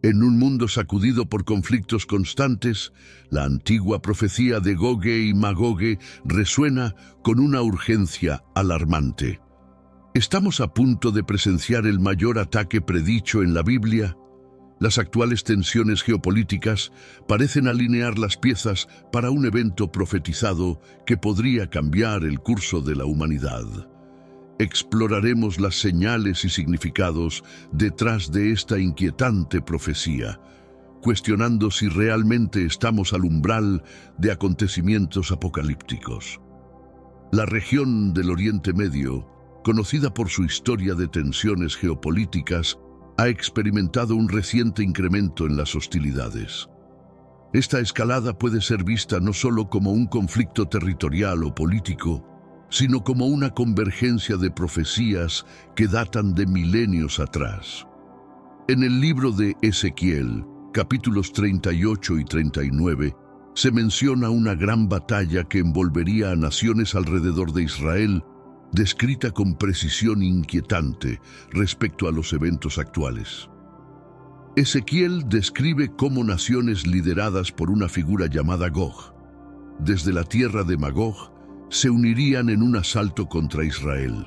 En un mundo sacudido por conflictos constantes, la antigua profecía de Gogue y Magogue resuena con una urgencia alarmante. ¿Estamos a punto de presenciar el mayor ataque predicho en la Biblia? Las actuales tensiones geopolíticas parecen alinear las piezas para un evento profetizado que podría cambiar el curso de la humanidad. Exploraremos las señales y significados detrás de esta inquietante profecía, cuestionando si realmente estamos al umbral de acontecimientos apocalípticos. La región del Oriente Medio, conocida por su historia de tensiones geopolíticas, ha experimentado un reciente incremento en las hostilidades. Esta escalada puede ser vista no solo como un conflicto territorial o político, sino como una convergencia de profecías que datan de milenios atrás. En el libro de Ezequiel, capítulos 38 y 39, se menciona una gran batalla que envolvería a naciones alrededor de Israel, descrita con precisión inquietante respecto a los eventos actuales. Ezequiel describe cómo naciones lideradas por una figura llamada Gog, desde la tierra de Magog, se unirían en un asalto contra Israel,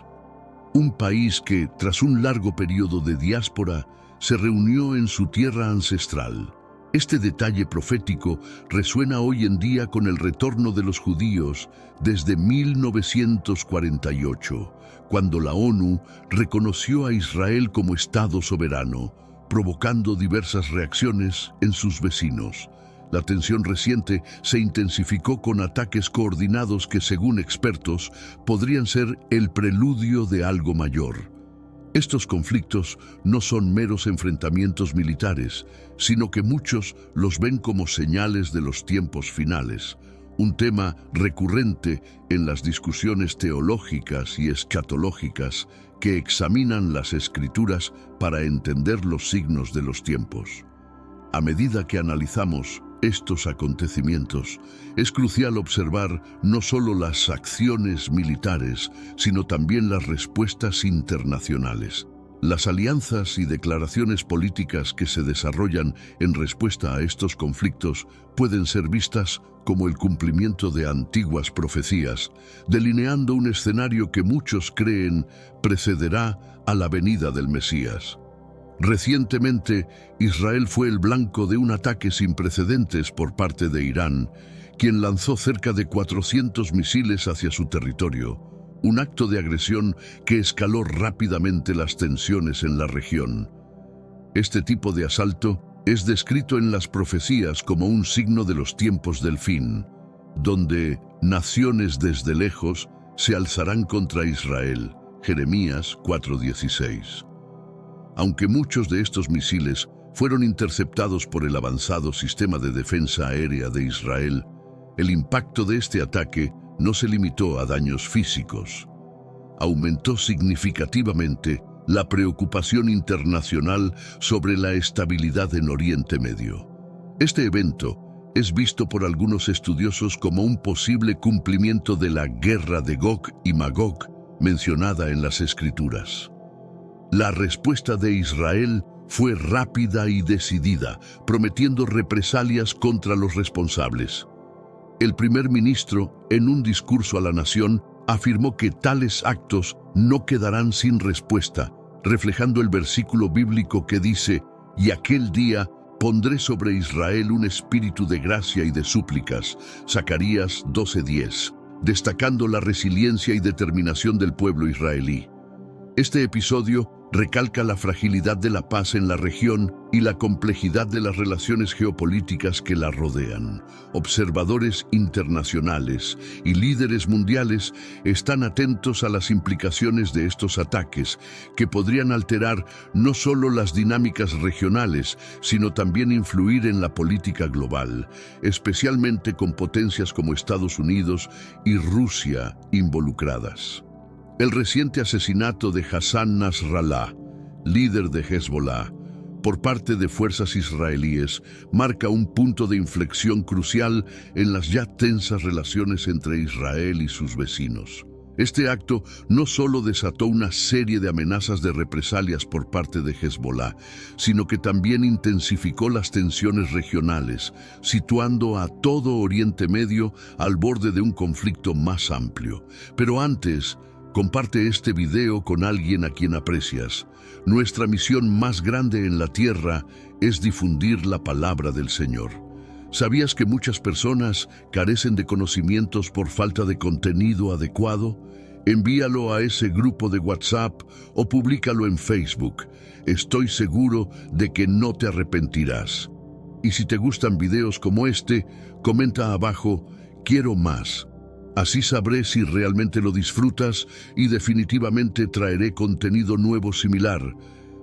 un país que, tras un largo periodo de diáspora, se reunió en su tierra ancestral. Este detalle profético resuena hoy en día con el retorno de los judíos desde 1948, cuando la ONU reconoció a Israel como Estado soberano, provocando diversas reacciones en sus vecinos. La tensión reciente se intensificó con ataques coordinados que, según expertos, podrían ser el preludio de algo mayor. Estos conflictos no son meros enfrentamientos militares, sino que muchos los ven como señales de los tiempos finales, un tema recurrente en las discusiones teológicas y escatológicas que examinan las Escrituras para entender los signos de los tiempos. A medida que analizamos estos acontecimientos, es crucial observar no solo las acciones militares, sino también las respuestas internacionales. Las alianzas y declaraciones políticas que se desarrollan en respuesta a estos conflictos pueden ser vistas como el cumplimiento de antiguas profecías, delineando un escenario que muchos creen precederá a la venida del Mesías. Recientemente, Israel fue el blanco de un ataque sin precedentes por parte de Irán, quien lanzó cerca de 400 misiles hacia su territorio, un acto de agresión que escaló rápidamente las tensiones en la región. Este tipo de asalto es descrito en las profecías como un signo de los tiempos del fin, donde naciones desde lejos se alzarán contra Israel. Jeremías 4:16. Aunque muchos de estos misiles fueron interceptados por el avanzado sistema de defensa aérea de Israel, el impacto de este ataque no se limitó a daños físicos. Aumentó significativamente la preocupación internacional sobre la estabilidad en Oriente Medio. Este evento es visto por algunos estudiosos como un posible cumplimiento de la guerra de Gog y Magog mencionada en las Escrituras. La respuesta de Israel fue rápida y decidida, prometiendo represalias contra los responsables. El primer ministro, en un discurso a la nación, afirmó que tales actos no quedarán sin respuesta, reflejando el versículo bíblico que dice: «Y aquel día pondré sobre Israel un espíritu de gracia y de súplicas», Zacarías 12:10, destacando la resiliencia y determinación del pueblo israelí. Este episodio recalca la fragilidad de la paz en la región y la complejidad de las relaciones geopolíticas que la rodean. Observadores internacionales y líderes mundiales están atentos a las implicaciones de estos ataques, que podrían alterar no solo las dinámicas regionales, sino también influir en la política global, especialmente con potencias como Estados Unidos y Rusia involucradas. El reciente asesinato de Hassan Nasrallah, líder de Hezbollah, por parte de fuerzas israelíes, marca un punto de inflexión crucial en las ya tensas relaciones entre Israel y sus vecinos. Este acto no solo desató una serie de amenazas de represalias por parte de Hezbollah, sino que también intensificó las tensiones regionales, situando a todo Oriente Medio al borde de un conflicto más amplio. Pero antes, comparte este video con alguien a quien aprecias. Nuestra misión más grande en la tierra es difundir la palabra del Señor. ¿Sabías que muchas personas carecen de conocimientos por falta de contenido adecuado? Envíalo a ese grupo de WhatsApp o públicalo en Facebook. Estoy seguro de que no te arrepentirás. Y si te gustan videos como este, comenta abajo, quiero más. Así sabré si realmente lo disfrutas y definitivamente traeré contenido nuevo similar.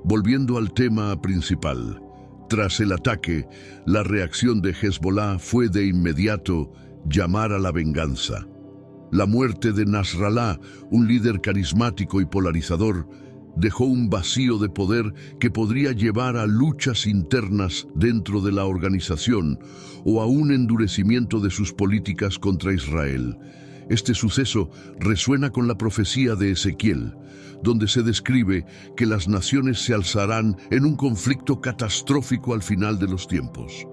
Volviendo al tema principal. Tras el ataque, la reacción de Hezbollah fue de inmediato llamar a la venganza. La muerte de Nasrallah, un líder carismático y polarizador, dejó un vacío de poder que podría llevar a luchas internas dentro de la organización o a un endurecimiento de sus políticas contra Israel. Este suceso resuena con la profecía de Ezequiel, donde se describe que las naciones se alzarán en un conflicto catastrófico al final de los tiempos.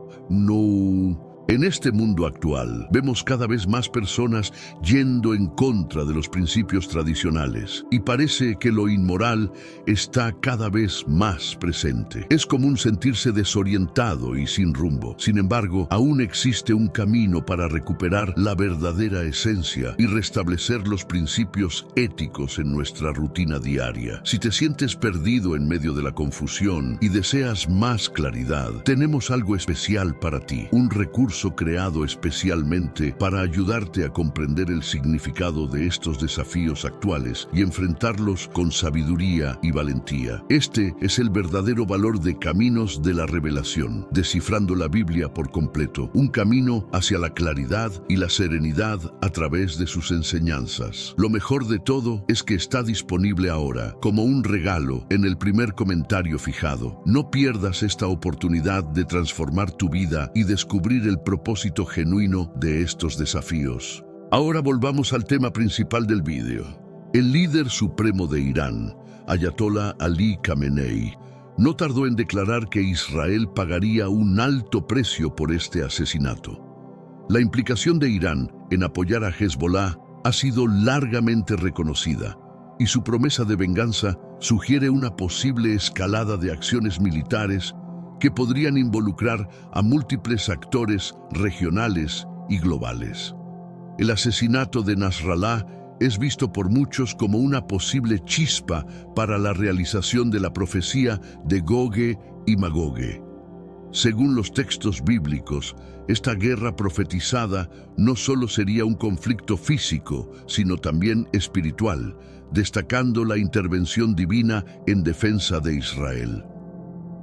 En este mundo actual, vemos cada vez más personas yendo en contra de los principios tradicionales y parece que lo inmoral está cada vez más presente. Es común sentirse desorientado y sin rumbo. Sin embargo, aún existe un camino para recuperar la verdadera esencia y restablecer los principios éticos en nuestra rutina diaria. Si te sientes perdido en medio de la confusión y deseas más claridad, tenemos algo especial para ti, un recurso creado especialmente para ayudarte a comprender el significado de estos desafíos actuales y enfrentarlos con sabiduría y valentía. Este es el verdadero valor de Caminos de la Revelación, descifrando la Biblia por completo, un camino hacia la claridad y la serenidad a través de sus enseñanzas. Lo mejor de todo es que está disponible ahora, como un regalo, en el primer comentario fijado. No pierdas esta oportunidad de transformar tu vida y descubrir el propósito genuino de estos desafíos. Ahora volvamos al tema principal del vídeo. El líder supremo de Irán, Ayatollah Ali Khamenei, no tardó en declarar que Israel pagaría un alto precio por este asesinato. La implicación de Irán en apoyar a Hezbollah ha sido largamente reconocida, y su promesa de venganza sugiere una posible escalada de acciones militares que podrían involucrar a múltiples actores regionales y globales. El asesinato de Nasrallah es visto por muchos como una posible chispa para la realización de la profecía de Gogue y Magogue. Según los textos bíblicos, esta guerra profetizada no solo sería un conflicto físico, sino también espiritual, destacando la intervención divina en defensa de Israel.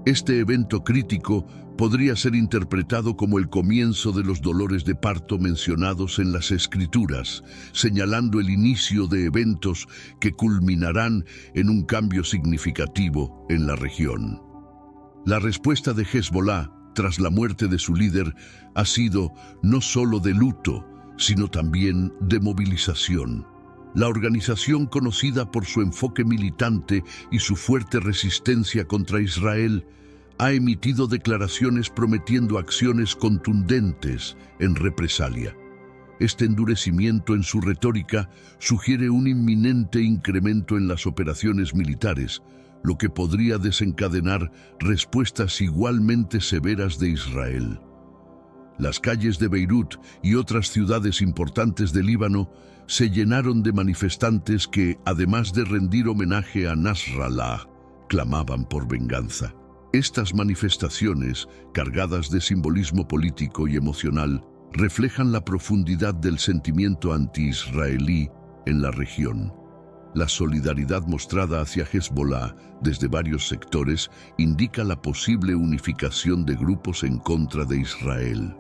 Este evento crítico podría ser interpretado como el comienzo de los dolores de parto mencionados en las Escrituras, señalando el inicio de eventos que culminarán en un cambio significativo en la región. La respuesta de Hezbollah, tras la muerte de su líder, ha sido no solo de luto, sino también de movilización. La organización, conocida por su enfoque militante y su fuerte resistencia contra Israel, ha emitido declaraciones prometiendo acciones contundentes en represalia. Este endurecimiento en su retórica sugiere un inminente incremento en las operaciones militares, lo que podría desencadenar respuestas igualmente severas de Israel. Las calles de Beirut y otras ciudades importantes del Líbano se llenaron de manifestantes que, además de rendir homenaje a Nasrallah, clamaban por venganza. Estas manifestaciones, cargadas de simbolismo político y emocional, reflejan la profundidad del sentimiento anti-israelí en la región. La solidaridad mostrada hacia Hezbollah desde varios sectores indica la posible unificación de grupos en contra de Israel.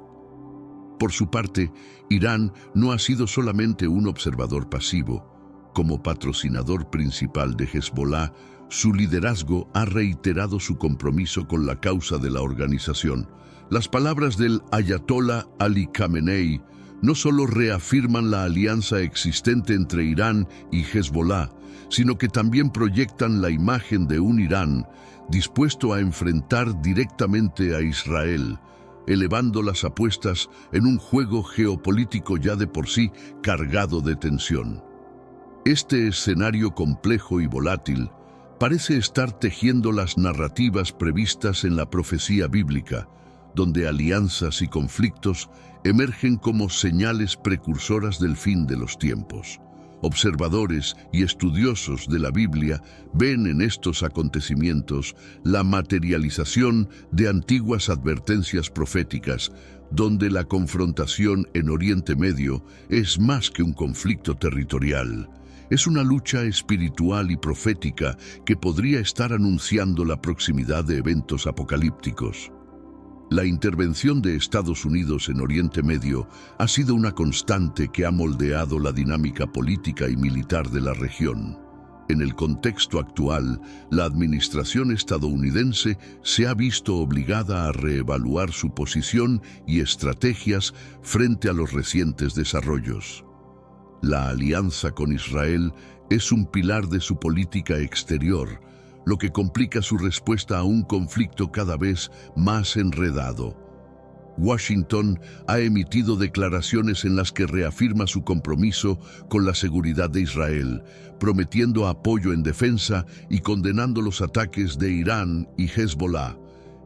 Por su parte, Irán no ha sido solamente un observador pasivo. Como patrocinador principal de Hezbollah, su liderazgo ha reiterado su compromiso con la causa de la organización. Las palabras del Ayatollah Ali Khamenei no solo reafirman la alianza existente entre Irán y Hezbollah, sino que también proyectan la imagen de un Irán dispuesto a enfrentar directamente a Israel, elevando las apuestas en un juego geopolítico ya de por sí cargado de tensión. Este escenario complejo y volátil parece estar tejiendo las narrativas previstas en la profecía bíblica, donde alianzas y conflictos emergen como señales precursoras del fin de los tiempos. Observadores y estudiosos de la Biblia ven en estos acontecimientos la materialización de antiguas advertencias proféticas, donde la confrontación en Oriente Medio es más que un conflicto territorial. Es una lucha espiritual y profética que podría estar anunciando la proximidad de eventos apocalípticos. La intervención de Estados Unidos en Oriente Medio ha sido una constante que ha moldeado la dinámica política y militar de la región. En el contexto actual, la administración estadounidense se ha visto obligada a reevaluar su posición y estrategias frente a los recientes desarrollos. La alianza con Israel es un pilar de su política exterior, lo que complica su respuesta a un conflicto cada vez más enredado. Washington ha emitido declaraciones en las que reafirma su compromiso con la seguridad de Israel, prometiendo apoyo en defensa y condenando los ataques de Irán y Hezbollah.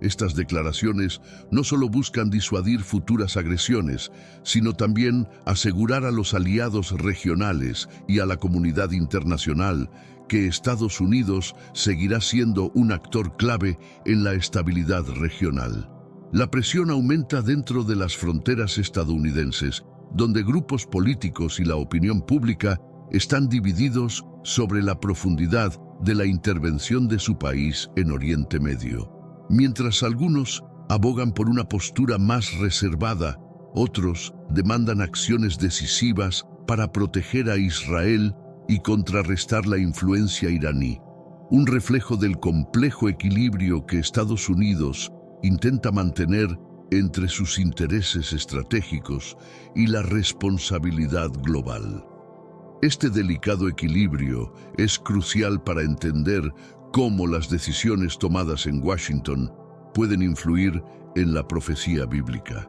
Estas declaraciones no solo buscan disuadir futuras agresiones, sino también asegurar a los aliados regionales y a la comunidad internacional que Estados Unidos seguirá siendo un actor clave en la estabilidad regional. La presión aumenta dentro de las fronteras estadounidenses, donde grupos políticos y la opinión pública están divididos sobre la profundidad de la intervención de su país en Oriente Medio. Mientras algunos abogan por una postura más reservada, otros demandan acciones decisivas para proteger a Israel y contrarrestar la influencia iraní, un reflejo del complejo equilibrio que Estados Unidos intenta mantener entre sus intereses estratégicos y la responsabilidad global. Este delicado equilibrio es crucial para entender cómo las decisiones tomadas en Washington pueden influir en la profecía bíblica.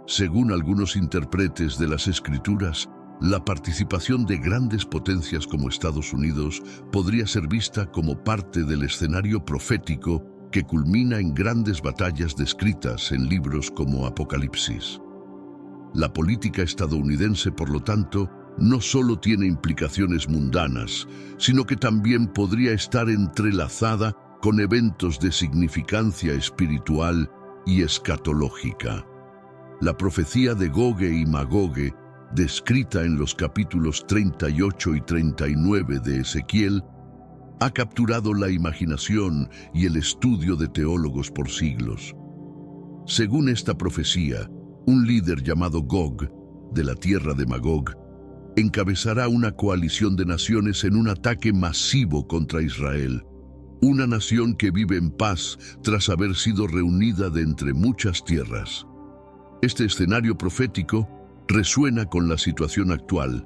Según algunos intérpretes de las Escrituras, la participación de grandes potencias como Estados Unidos podría ser vista como parte del escenario profético que culmina en grandes batallas descritas en libros como Apocalipsis. La política estadounidense, por lo tanto, no solo tiene implicaciones mundanas, sino que también podría estar entrelazada con eventos de significancia espiritual y escatológica. La profecía de Gogue y Magogue, descrita en los capítulos 38 y 39 de Ezequiel, ha capturado la imaginación y el estudio de teólogos por siglos. Según esta profecía, un líder llamado Gog, de la tierra de Magog, encabezará una coalición de naciones en un ataque masivo contra Israel, una nación que vive en paz tras haber sido reunida de entre muchas tierras. Este escenario profético resuena con la situación actual,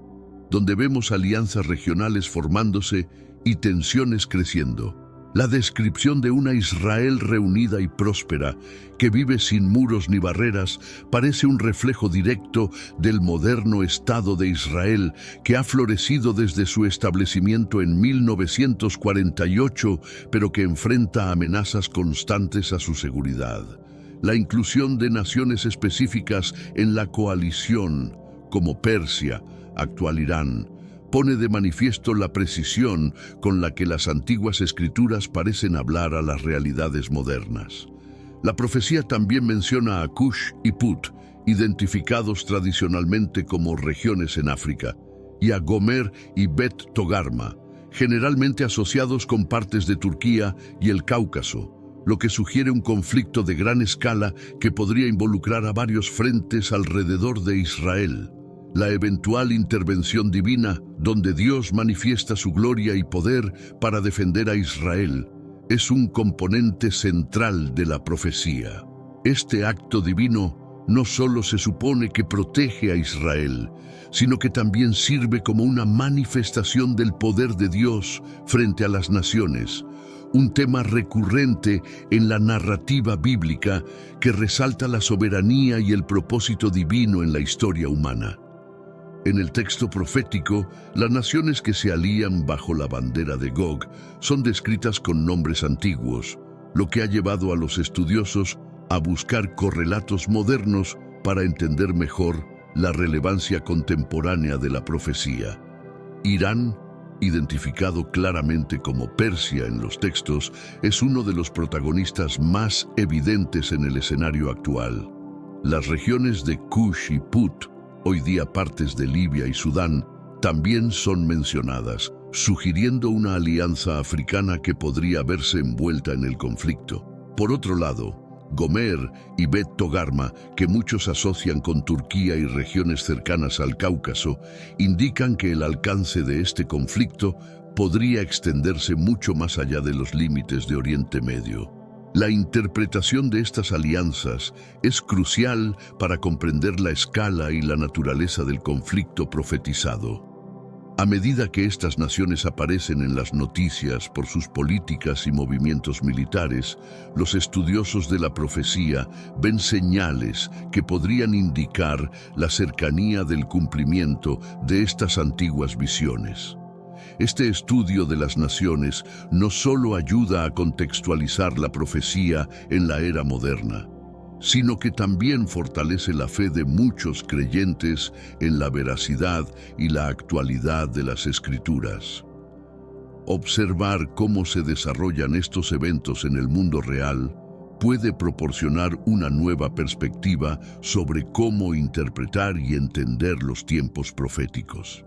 donde vemos alianzas regionales formándose y tensiones creciendo. La descripción de una Israel reunida y próspera, que vive sin muros ni barreras, parece un reflejo directo del moderno Estado de Israel, que ha florecido desde su establecimiento en 1948, pero que enfrenta amenazas constantes a su seguridad. La inclusión de naciones específicas en la coalición, como Persia, actual Irán, pone de manifiesto la precisión con la que las antiguas escrituras parecen hablar a las realidades modernas. La profecía también menciona a Cush y Put, identificados tradicionalmente como regiones en África, y a Gomer y Bet Togarma, generalmente asociados con partes de Turquía y el Cáucaso, lo que sugiere un conflicto de gran escala que podría involucrar a varios frentes alrededor de Israel. La eventual intervención divina, donde Dios manifiesta su gloria y poder para defender a Israel, es un componente central de la profecía. Este acto divino no solo se supone que protege a Israel, sino que también sirve como una manifestación del poder de Dios frente a las naciones, un tema recurrente en la narrativa bíblica que resalta la soberanía y el propósito divino en la historia humana. En el texto profético, las naciones que se alían bajo la bandera de Gog son descritas con nombres antiguos, lo que ha llevado a los estudiosos a buscar correlatos modernos para entender mejor la relevancia contemporánea de la profecía. Irán, identificado claramente como Persia en los textos, es uno de los protagonistas más evidentes en el escenario actual. Las regiones de Kush y Put, hoy día partes de Libia y Sudán, también son mencionadas, sugiriendo una alianza africana que podría verse envuelta en el conflicto. Por otro lado, Gomer y Bet Togarma, que muchos asocian con Turquía y regiones cercanas al Cáucaso, indican que el alcance de este conflicto podría extenderse mucho más allá de los límites de Oriente Medio. La interpretación de estas alianzas es crucial para comprender la escala y la naturaleza del conflicto profetizado. A medida que estas naciones aparecen en las noticias por sus políticas y movimientos militares, los estudiosos de la profecía ven señales que podrían indicar la cercanía del cumplimiento de estas antiguas visiones. Este estudio de las naciones no solo ayuda a contextualizar la profecía en la era moderna, sino que también fortalece la fe de muchos creyentes en la veracidad y la actualidad de las Escrituras. Observar cómo se desarrollan estos eventos en el mundo real puede proporcionar una nueva perspectiva sobre cómo interpretar y entender los tiempos proféticos.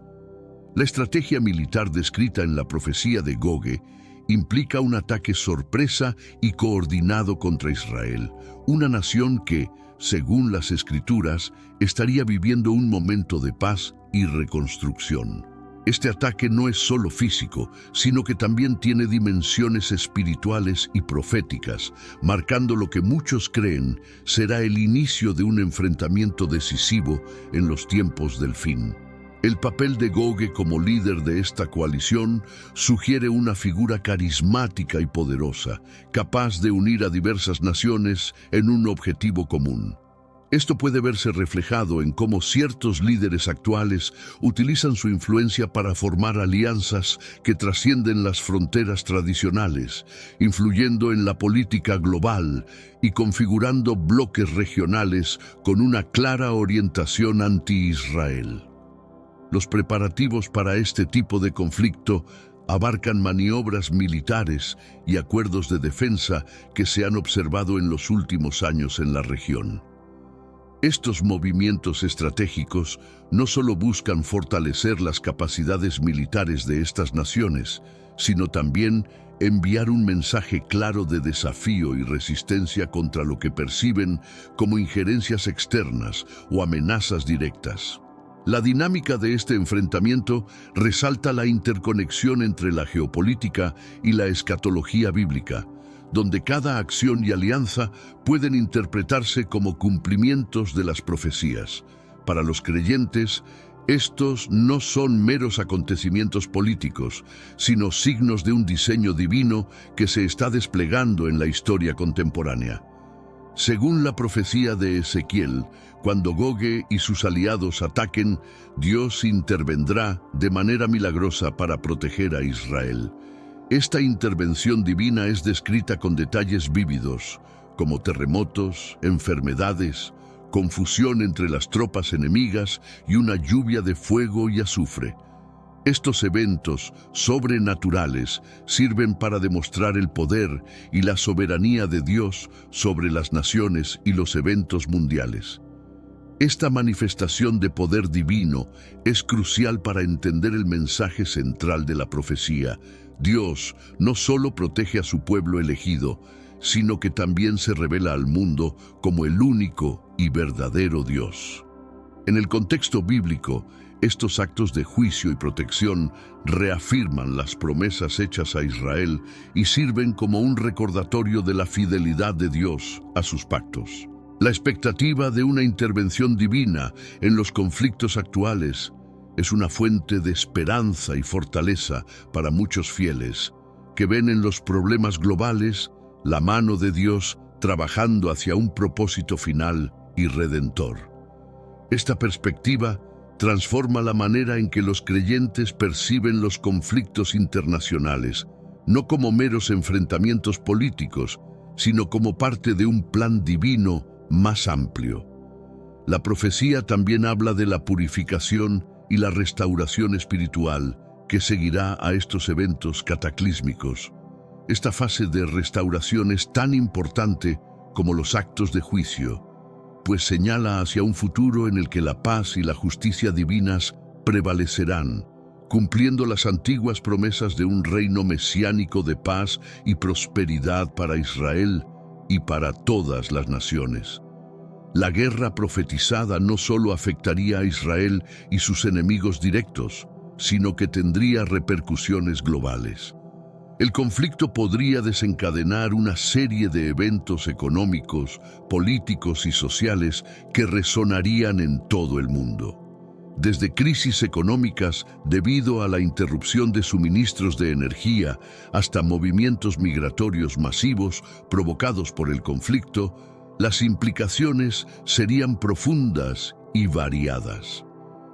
La estrategia militar descrita en la profecía de Goge implica un ataque sorpresa y coordinado contra Israel, una nación que, según las Escrituras, estaría viviendo un momento de paz y reconstrucción. Este ataque no es solo físico, sino que también tiene dimensiones espirituales y proféticas, marcando lo que muchos creen será el inicio de un enfrentamiento decisivo en los tiempos del fin. El papel de Goge como líder de esta coalición sugiere una figura carismática y poderosa, capaz de unir a diversas naciones en un objetivo común. Esto puede verse reflejado en cómo ciertos líderes actuales utilizan su influencia para formar alianzas que trascienden las fronteras tradicionales, influyendo en la política global y configurando bloques regionales con una clara orientación anti-Israel. Los preparativos para este tipo de conflicto abarcan maniobras militares y acuerdos de defensa que se han observado en los últimos años en la región. Estos movimientos estratégicos no solo buscan fortalecer las capacidades militares de estas naciones, sino también enviar un mensaje claro de desafío y resistencia contra lo que perciben como injerencias externas o amenazas directas. La dinámica de este enfrentamiento resalta la interconexión entre la geopolítica y la escatología bíblica, donde cada acción y alianza pueden interpretarse como cumplimientos de las profecías. Para los creyentes, estos no son meros acontecimientos políticos, sino signos de un diseño divino que se está desplegando en la historia contemporánea. Según la profecía de Ezequiel, cuando Goge y sus aliados ataquen, Dios intervendrá de manera milagrosa para proteger a Israel. Esta intervención divina es descrita con detalles vívidos, como terremotos, enfermedades, confusión entre las tropas enemigas y una lluvia de fuego y azufre. Estos eventos sobrenaturales sirven para demostrar el poder y la soberanía de Dios sobre las naciones y los eventos mundiales. Esta manifestación de poder divino es crucial para entender el mensaje central de la profecía. Dios no solo protege a su pueblo elegido, sino que también se revela al mundo como el único y verdadero Dios. En el contexto bíblico, estos actos de juicio y protección reafirman las promesas hechas a Israel y sirven como un recordatorio de la fidelidad de Dios a sus pactos. La expectativa de una intervención divina en los conflictos actuales es una fuente de esperanza y fortaleza para muchos fieles que ven en los problemas globales la mano de Dios trabajando hacia un propósito final y redentor. Esta perspectiva transforma la manera en que los creyentes perciben los conflictos internacionales, no como meros enfrentamientos políticos, sino como parte de un plan divino más amplio. La profecía también habla de la purificación y la restauración espiritual que seguirá a estos eventos cataclísmicos. Esta fase de restauración es tan importante como los actos de juicio, pues señala hacia un futuro en el que la paz y la justicia divinas prevalecerán, cumpliendo las antiguas promesas de un reino mesiánico de paz y prosperidad para Israel y para todas las naciones. La guerra profetizada no solo afectaría a Israel y sus enemigos directos, sino que tendría repercusiones globales. El conflicto podría desencadenar una serie de eventos económicos, políticos y sociales que resonarían en todo el mundo. Desde crisis económicas debido a la interrupción de suministros de energía hasta movimientos migratorios masivos provocados por el conflicto, las implicaciones serían profundas y variadas.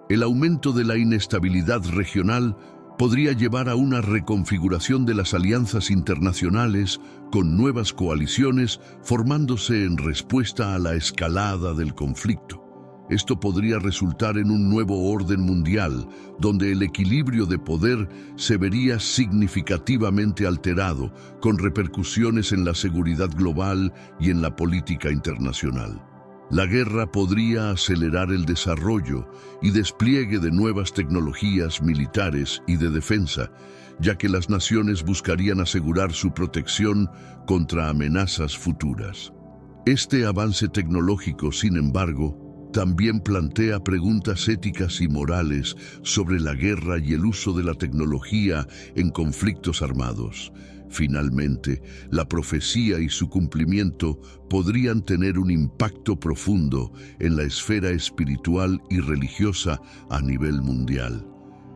El aumento de la inestabilidad regional podría llevar a una reconfiguración de las alianzas internacionales con nuevas coaliciones formándose en respuesta a la escalada del conflicto. Esto podría resultar en un nuevo orden mundial, donde el equilibrio de poder se vería significativamente alterado, con repercusiones en la seguridad global y en la política internacional. La guerra podría acelerar el desarrollo y despliegue de nuevas tecnologías militares y de defensa, ya que las naciones buscarían asegurar su protección contra amenazas futuras. Este avance tecnológico, sin embargo, también plantea preguntas éticas y morales sobre la guerra y el uso de la tecnología en conflictos armados. Finalmente, la profecía y su cumplimiento podrían tener un impacto profundo en la esfera espiritual y religiosa a nivel mundial.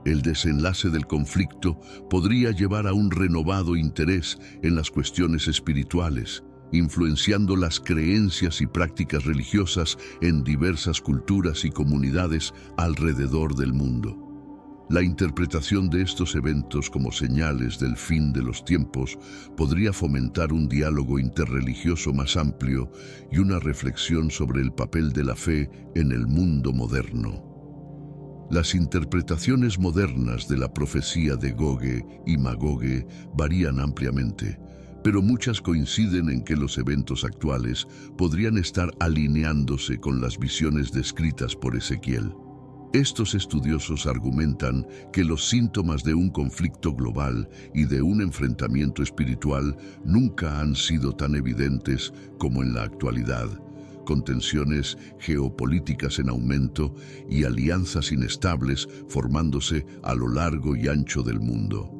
El desenlace del conflicto podría llevar a un renovado interés en las cuestiones espirituales, influenciando las creencias y prácticas religiosas en diversas culturas y comunidades alrededor del mundo. La interpretación de estos eventos como señales del fin de los tiempos podría fomentar un diálogo interreligioso más amplio y una reflexión sobre el papel de la fe en el mundo moderno. Las interpretaciones modernas de la profecía de Gogue y Magogue varían ampliamente, pero muchas coinciden en que los eventos actuales podrían estar alineándose con las visiones descritas por Ezequiel. Estos estudiosos argumentan que los síntomas de un conflicto global y de un enfrentamiento espiritual nunca han sido tan evidentes como en la actualidad, con tensiones geopolíticas en aumento y alianzas inestables formándose a lo largo y ancho del mundo.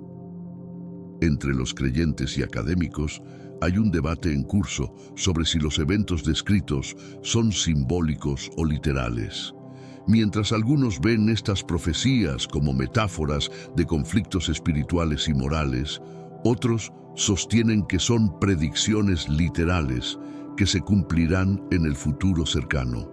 Entre los creyentes y académicos hay un debate en curso sobre si los eventos descritos son simbólicos o literales. Mientras algunos ven estas profecías como metáforas de conflictos espirituales y morales, otros sostienen que son predicciones literales que se cumplirán en el futuro cercano.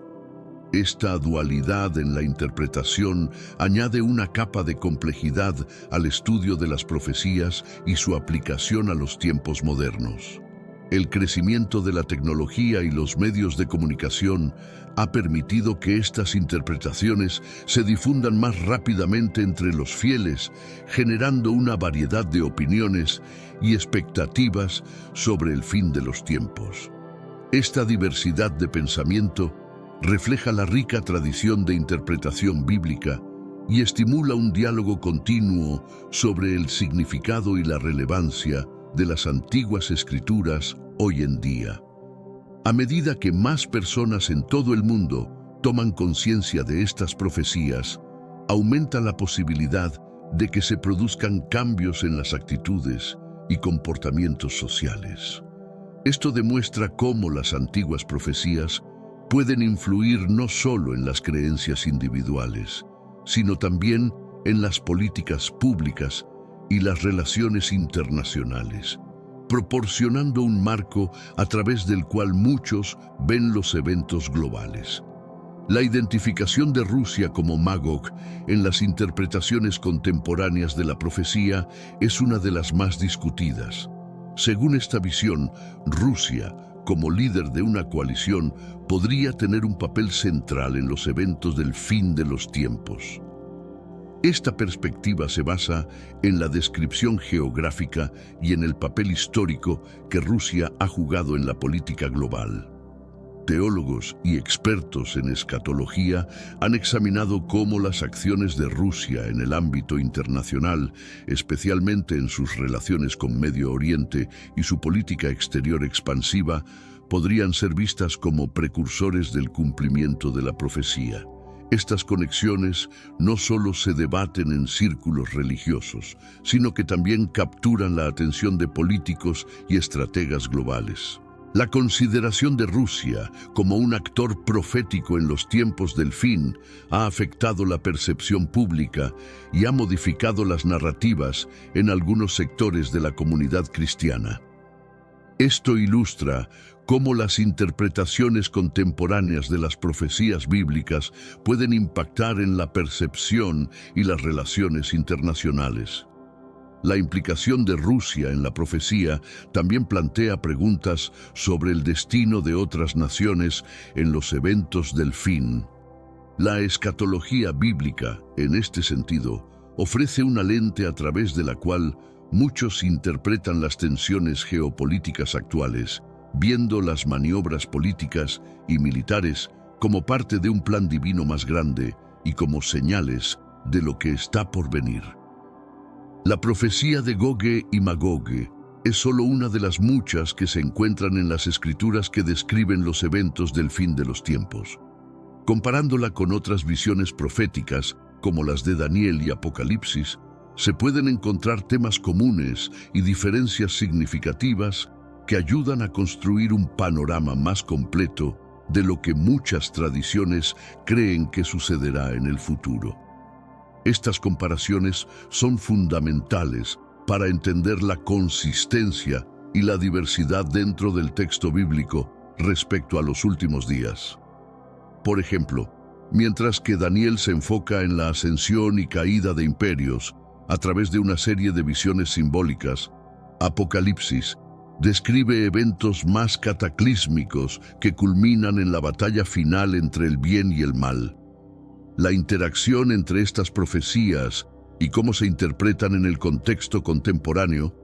Esta dualidad en la interpretación añade una capa de complejidad al estudio de las profecías y su aplicación a los tiempos modernos. El crecimiento de la tecnología y los medios de comunicación ha permitido que estas interpretaciones se difundan más rápidamente entre los fieles, generando una variedad de opiniones y expectativas sobre el fin de los tiempos. Esta diversidad de pensamiento refleja la rica tradición de interpretación bíblica y estimula un diálogo continuo sobre el significado y la relevancia de las antiguas escrituras hoy en día. A medida que más personas en todo el mundo toman conciencia de estas profecías, aumenta la posibilidad de que se produzcan cambios en las actitudes y comportamientos sociales. Esto demuestra cómo las antiguas profecías pueden influir no solo en las creencias individuales, sino también en las políticas públicas y las relaciones internacionales, proporcionando un marco a través del cual muchos ven los eventos globales. La identificación de Rusia como Magog en las interpretaciones contemporáneas de la profecía es una de las más discutidas. Según esta visión, Rusia, como líder de una coalición, podría tener un papel central en los eventos del fin de los tiempos. Esta perspectiva se basa en la descripción geográfica y en el papel histórico que Rusia ha jugado en la política global. Teólogos y expertos en escatología han examinado cómo las acciones de Rusia en el ámbito internacional, especialmente en sus relaciones con Medio Oriente y su política exterior expansiva, podrían ser vistas como precursores del cumplimiento de la profecía. Estas conexiones no solo se debaten en círculos religiosos, sino que también capturan la atención de políticos y estrategas globales. La consideración de Rusia como un actor profético en los tiempos del fin ha afectado la percepción pública y ha modificado las narrativas en algunos sectores de la comunidad cristiana. Esto ilustra cómo las interpretaciones contemporáneas de las profecías bíblicas pueden impactar en la percepción y las relaciones internacionales. La implicación de Rusia en la profecía también plantea preguntas sobre el destino de otras naciones en los eventos del fin. La escatología bíblica, en este sentido, ofrece una lente a través de la cual muchos interpretan las tensiones geopolíticas actuales, viendo las maniobras políticas y militares como parte de un plan divino más grande y como señales de lo que está por venir. La profecía de Gogue y Magogue es solo una de las muchas que se encuentran en las escrituras que describen los eventos del fin de los tiempos. Comparándola con otras visiones proféticas, como las de Daniel y Apocalipsis, se pueden encontrar temas comunes y diferencias significativas que ayudan a construir un panorama más completo de lo que muchas tradiciones creen que sucederá en el futuro. Estas comparaciones son fundamentales para entender la consistencia y la diversidad dentro del texto bíblico respecto a los últimos días. Por ejemplo, mientras que Daniel se enfoca en la ascensión y caída de imperios a través de una serie de visiones simbólicas, Apocalipsis describe eventos más cataclísmicos que culminan en la batalla final entre el bien y el mal. La interacción entre estas profecías y cómo se interpretan en el contexto contemporáneo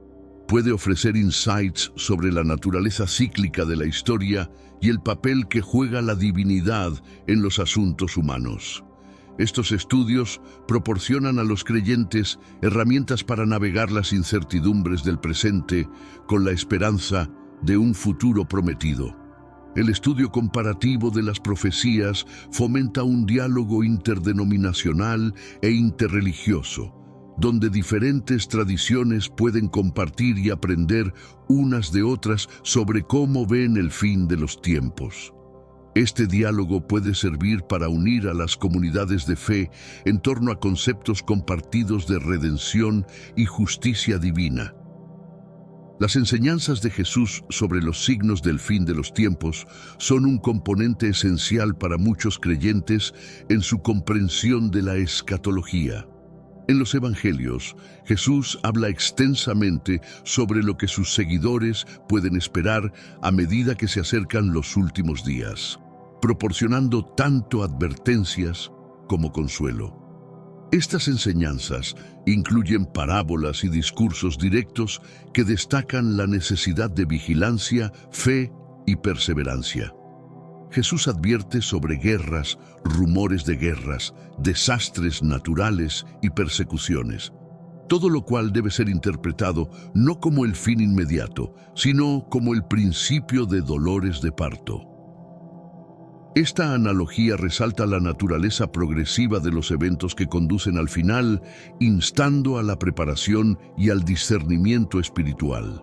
puede ofrecer insights sobre la naturaleza cíclica de la historia y el papel que juega la divinidad en los asuntos humanos. Estos estudios proporcionan a los creyentes herramientas para navegar las incertidumbres del presente con la esperanza de un futuro prometido. El estudio comparativo de las profecías fomenta un diálogo interdenominacional e interreligioso, donde diferentes tradiciones pueden compartir y aprender unas de otras sobre cómo ven el fin de los tiempos. Este diálogo puede servir para unir a las comunidades de fe en torno a conceptos compartidos de redención y justicia divina. Las enseñanzas de Jesús sobre los signos del fin de los tiempos son un componente esencial para muchos creyentes en su comprensión de la escatología. En los Evangelios, Jesús habla extensamente sobre lo que sus seguidores pueden esperar a medida que se acercan los últimos días, proporcionando tanto advertencias como consuelo. Estas enseñanzas incluyen parábolas y discursos directos que destacan la necesidad de vigilancia, fe y perseverancia. Jesús advierte sobre guerras, rumores de guerras, desastres naturales y persecuciones, todo lo cual debe ser interpretado no como el fin inmediato, sino como el principio de dolores de parto. Esta analogía resalta la naturaleza progresiva de los eventos que conducen al final, instando a la preparación y al discernimiento espiritual.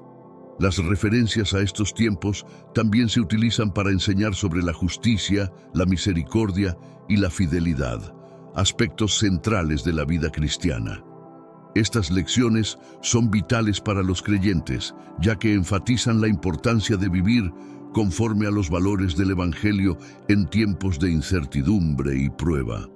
Las referencias a estos tiempos también se utilizan para enseñar sobre la justicia, la misericordia y la fidelidad, aspectos centrales de la vida cristiana. Estas lecciones son vitales para los creyentes, ya que enfatizan la importancia de vivir conforme a los valores del Evangelio en tiempos de incertidumbre y prueba.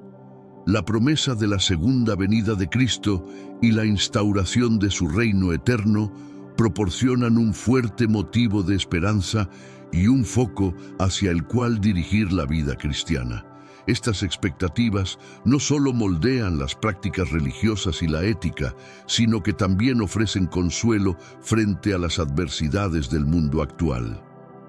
La promesa de la segunda venida de Cristo y la instauración de su reino eterno proporcionan un fuerte motivo de esperanza y un foco hacia el cual dirigir la vida cristiana. Estas expectativas no solo moldean las prácticas religiosas y la ética, sino que también ofrecen consuelo frente a las adversidades del mundo actual.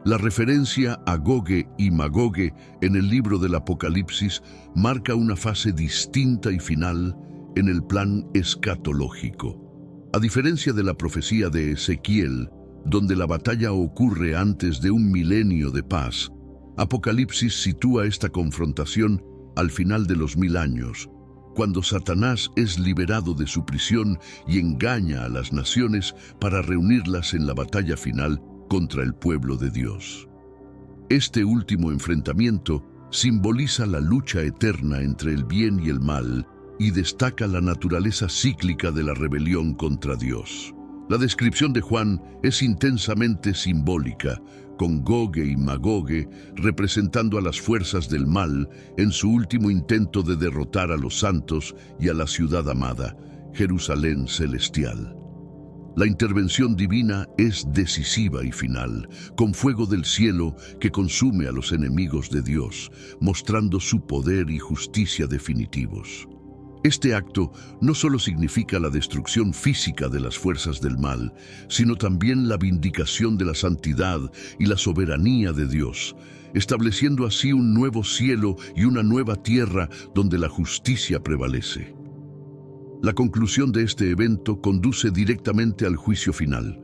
La referencia a Gogue y Magogue en el libro del Apocalipsis marca una fase distinta y final en el plan escatológico. A diferencia de la profecía de Ezequiel, donde la batalla ocurre antes de un milenio de paz, Apocalipsis sitúa esta confrontación al final de los 1000 años, cuando Satanás es liberado de su prisión y engaña a las naciones para reunirlas en la batalla final contra el pueblo de Dios. Este último enfrentamiento simboliza la lucha eterna entre el bien y el mal y destaca la naturaleza cíclica de la rebelión contra Dios. La descripción de Juan es intensamente simbólica, con Gogue y Magogue representando a las fuerzas del mal en su último intento de derrotar a los santos y a la ciudad amada, Jerusalén celestial. La intervención divina es decisiva y final, con fuego del cielo que consume a los enemigos de Dios, mostrando su poder y justicia definitivos. Este acto no solo significa la destrucción física de las fuerzas del mal, sino también la vindicación de la santidad y la soberanía de Dios, estableciendo así un nuevo cielo y una nueva tierra donde la justicia prevalece. La conclusión de este evento conduce directamente al juicio final,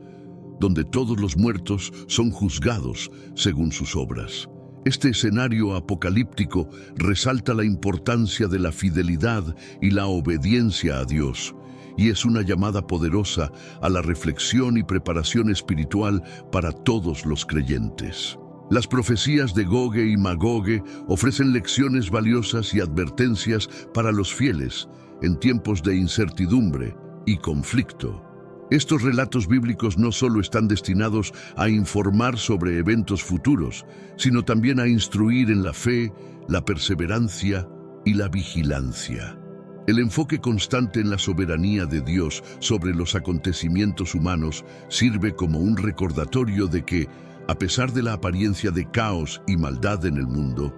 donde todos los muertos son juzgados según sus obras. Este escenario apocalíptico resalta la importancia de la fidelidad y la obediencia a Dios, y es una llamada poderosa a la reflexión y preparación espiritual para todos los creyentes. Las profecías de Gogue y Magogue ofrecen lecciones valiosas y advertencias para los fieles en tiempos de incertidumbre y conflicto. Estos relatos bíblicos no solo están destinados a informar sobre eventos futuros, sino también a instruir en la fe, la perseverancia y la vigilancia. El enfoque constante en la soberanía de Dios sobre los acontecimientos humanos sirve como un recordatorio de que, a pesar de la apariencia de caos y maldad en el mundo,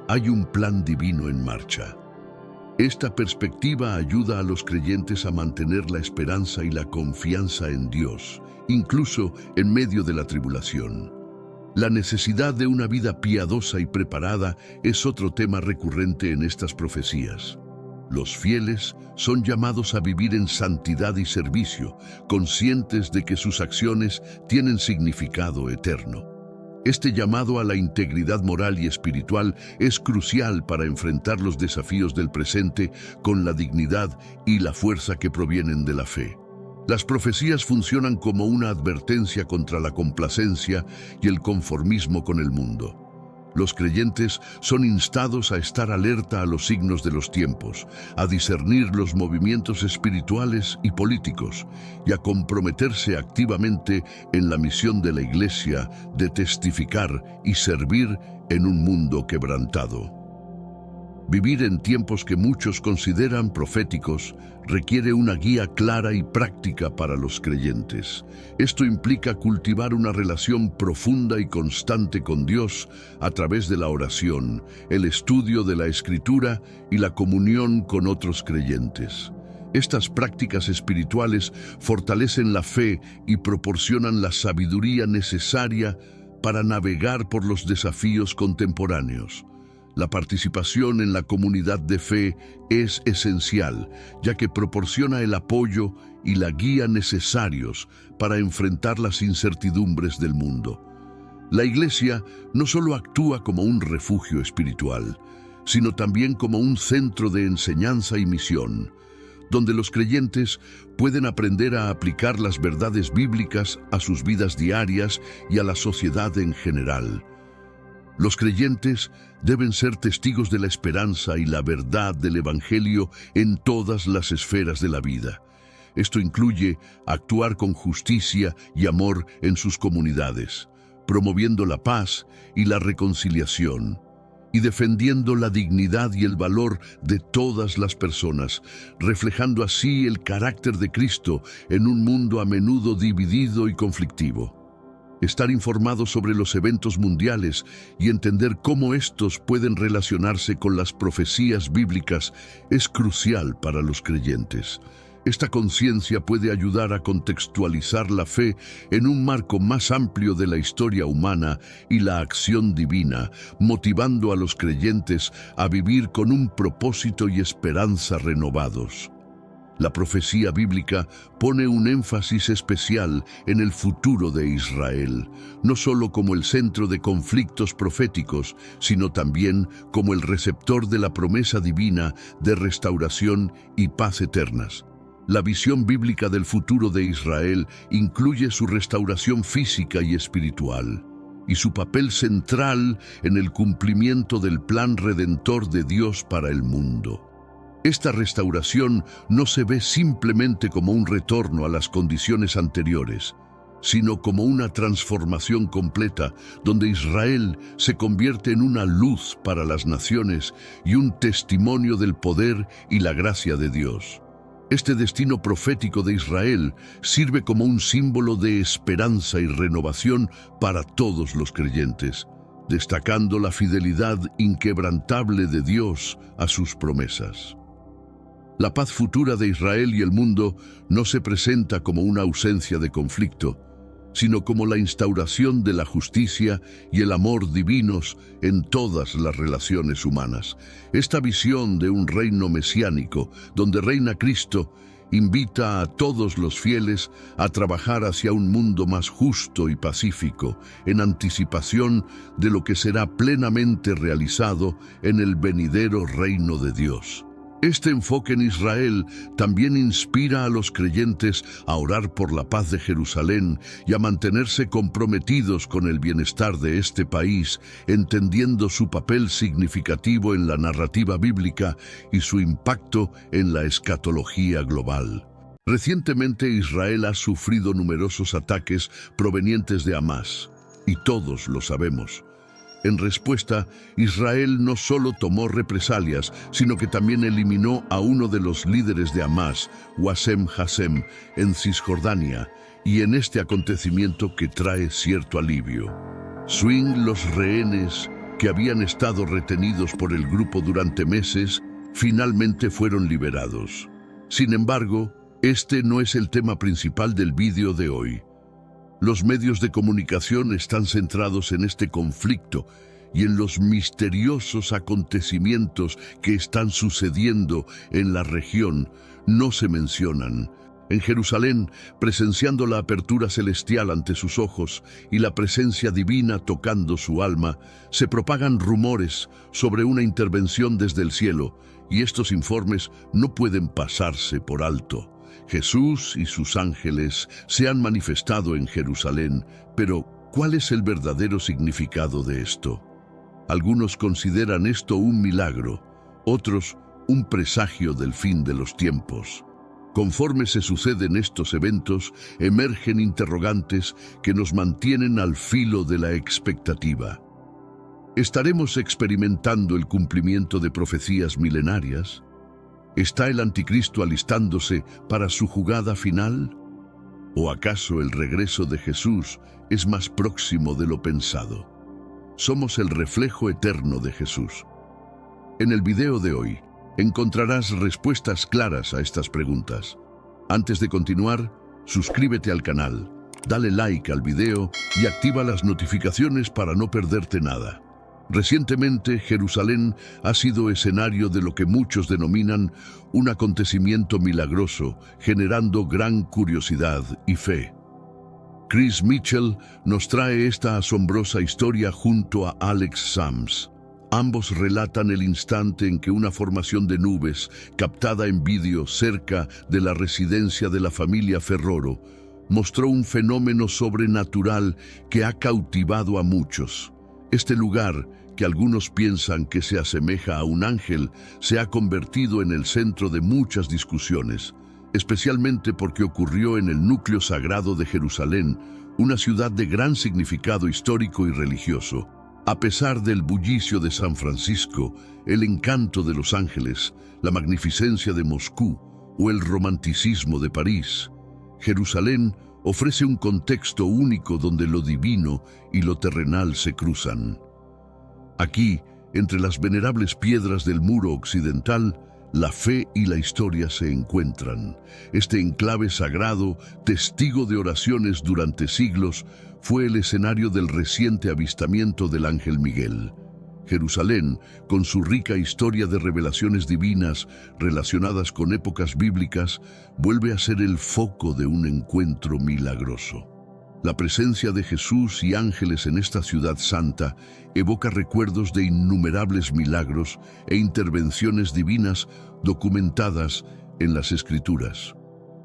hay un plan divino en marcha. Esta perspectiva ayuda a los creyentes a mantener la esperanza y la confianza en Dios, incluso en medio de la tribulación. La necesidad de una vida piadosa y preparada es otro tema recurrente en estas profecías. Los fieles son llamados a vivir en santidad y servicio, conscientes de que sus acciones tienen significado eterno. Este llamado a la integridad moral y espiritual es crucial para enfrentar los desafíos del presente con la dignidad y la fuerza que provienen de la fe. Las profecías funcionan como una advertencia contra la complacencia y el conformismo con el mundo. Los creyentes son instados a estar alerta a los signos de los tiempos, a discernir los movimientos espirituales y políticos y a comprometerse activamente en la misión de la Iglesia de testificar y servir en un mundo quebrantado. Vivir en tiempos que muchos consideran proféticos requiere una guía clara y práctica para los creyentes. Esto implica cultivar una relación profunda y constante con Dios a través de la oración, el estudio de la Escritura y la comunión con otros creyentes. Estas prácticas espirituales fortalecen la fe y proporcionan la sabiduría necesaria para navegar por los desafíos contemporáneos. La participación en la comunidad de fe es esencial, ya que proporciona el apoyo y la guía necesarios para enfrentar las incertidumbres del mundo. La Iglesia no solo actúa como un refugio espiritual, sino también como un centro de enseñanza y misión, donde los creyentes pueden aprender a aplicar las verdades bíblicas a sus vidas diarias y a la sociedad en general. Los creyentes deben ser testigos de la esperanza y la verdad del Evangelio en todas las esferas de la vida. Esto incluye actuar con justicia y amor en sus comunidades, promoviendo la paz y la reconciliación, y defendiendo la dignidad y el valor de todas las personas, reflejando así el carácter de Cristo en un mundo a menudo dividido y conflictivo. Estar informados sobre los eventos mundiales y entender cómo estos pueden relacionarse con las profecías bíblicas es crucial para los creyentes. Esta conciencia puede ayudar a contextualizar la fe en un marco más amplio de la historia humana y la acción divina, motivando a los creyentes a vivir con un propósito y esperanza renovados. La profecía bíblica pone un énfasis especial en el futuro de Israel, no solo como el centro de conflictos proféticos, sino también como el receptor de la promesa divina de restauración y paz eternas. La visión bíblica del futuro de Israel incluye su restauración física y espiritual, y su papel central en el cumplimiento del plan redentor de Dios para el mundo. Esta restauración no se ve simplemente como un retorno a las condiciones anteriores, sino como una transformación completa, donde Israel se convierte en una luz para las naciones y un testimonio del poder y la gracia de Dios. Este destino profético de Israel sirve como un símbolo de esperanza y renovación para todos los creyentes, destacando la fidelidad inquebrantable de Dios a sus promesas. La paz futura de Israel y el mundo no se presenta como una ausencia de conflicto, sino como la instauración de la justicia y el amor divinos en todas las relaciones humanas. Esta visión de un reino mesiánico, donde reina Cristo, invita a todos los fieles a trabajar hacia un mundo más justo y pacífico, en anticipación de lo que será plenamente realizado en el venidero reino de Dios. Este enfoque en Israel también inspira a los creyentes a orar por la paz de Jerusalén y a mantenerse comprometidos con el bienestar de este país, entendiendo su papel significativo en la narrativa bíblica y su impacto en la escatología global. Recientemente Israel ha sufrido numerosos ataques provenientes de Hamás, y todos lo sabemos. En respuesta, Israel no solo tomó represalias, sino que también eliminó a uno de los líderes de Hamás, Wassem Hassem, en Cisjordania, y en este acontecimiento que trae cierto alivio. Los rehenes que habían estado retenidos por el grupo durante meses, finalmente fueron liberados. Sin embargo, este no es el tema principal del vídeo de hoy. Los medios de comunicación están centrados en este conflicto y en los misteriosos acontecimientos que están sucediendo en la región. No se mencionan. En Jerusalén, presenciando la apertura celestial ante sus ojos y la presencia divina tocando su alma, se propagan rumores sobre una intervención desde el cielo, y estos informes no pueden pasarse por alto. Jesús y sus ángeles se han manifestado en Jerusalén, pero ¿cuál es el verdadero significado de esto? Algunos consideran esto un milagro, otros un presagio del fin de los tiempos. Conforme se suceden estos eventos, emergen interrogantes que nos mantienen al filo de la expectativa. ¿Estaremos experimentando el cumplimiento de profecías milenarias? ¿Está el anticristo alistándose para su jugada final? ¿O acaso el regreso de Jesús es más próximo de lo pensado? Somos el reflejo eterno de Jesús. En el video de hoy encontrarás respuestas claras a estas preguntas. Antes de continuar, suscríbete al canal, dale like al video y activa las notificaciones para no perderte nada. Recientemente, Jerusalén ha sido escenario de lo que muchos denominan un acontecimiento milagroso, generando gran curiosidad y fe. Chris Mitchell nos trae esta asombrosa historia junto a Alex Sams. Ambos relatan el instante en que una formación de nubes, captada en vídeo cerca de la residencia de la familia Ferroro, mostró un fenómeno sobrenatural que ha cautivado a muchos. Este lugar, que algunos piensan que se asemeja a un ángel, se ha convertido en el centro de muchas discusiones, especialmente porque ocurrió en el núcleo sagrado de Jerusalén, una ciudad de gran significado histórico y religioso. A pesar del bullicio de San Francisco, el encanto de Los Ángeles, la magnificencia de Moscú o el romanticismo de París, Jerusalén ofrece un contexto único donde lo divino y lo terrenal se cruzan. Aquí, entre las venerables piedras del muro occidental, la fe y la historia se encuentran. Este enclave sagrado, testigo de oraciones durante siglos, fue el escenario del reciente avistamiento del ángel Miguel. Jerusalén, con su rica historia de revelaciones divinas relacionadas con épocas bíblicas, vuelve a ser el foco de un encuentro milagroso. La presencia de Jesús y ángeles en esta ciudad santa evoca recuerdos de innumerables milagros e intervenciones divinas documentadas en las Escrituras.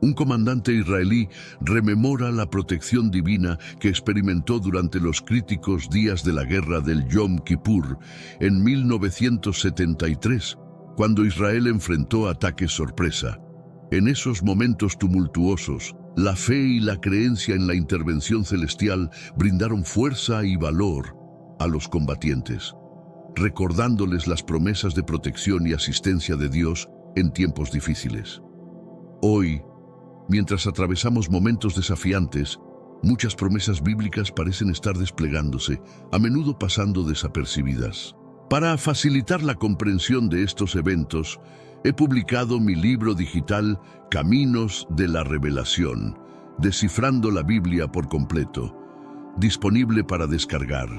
Un comandante israelí rememora la protección divina que experimentó durante los críticos días de la guerra del Yom Kippur en 1973, cuando Israel enfrentó ataques sorpresa. En esos momentos tumultuosos, la fe y la creencia en la intervención celestial brindaron fuerza y valor a los combatientes, recordándoles las promesas de protección y asistencia de Dios en tiempos difíciles. Hoy, mientras atravesamos momentos desafiantes, muchas promesas bíblicas parecen estar desplegándose, a menudo pasando desapercibidas. Para facilitar la comprensión de estos eventos, he publicado mi libro digital Caminos de la Revelación, descifrando la Biblia por completo, disponible para descargar.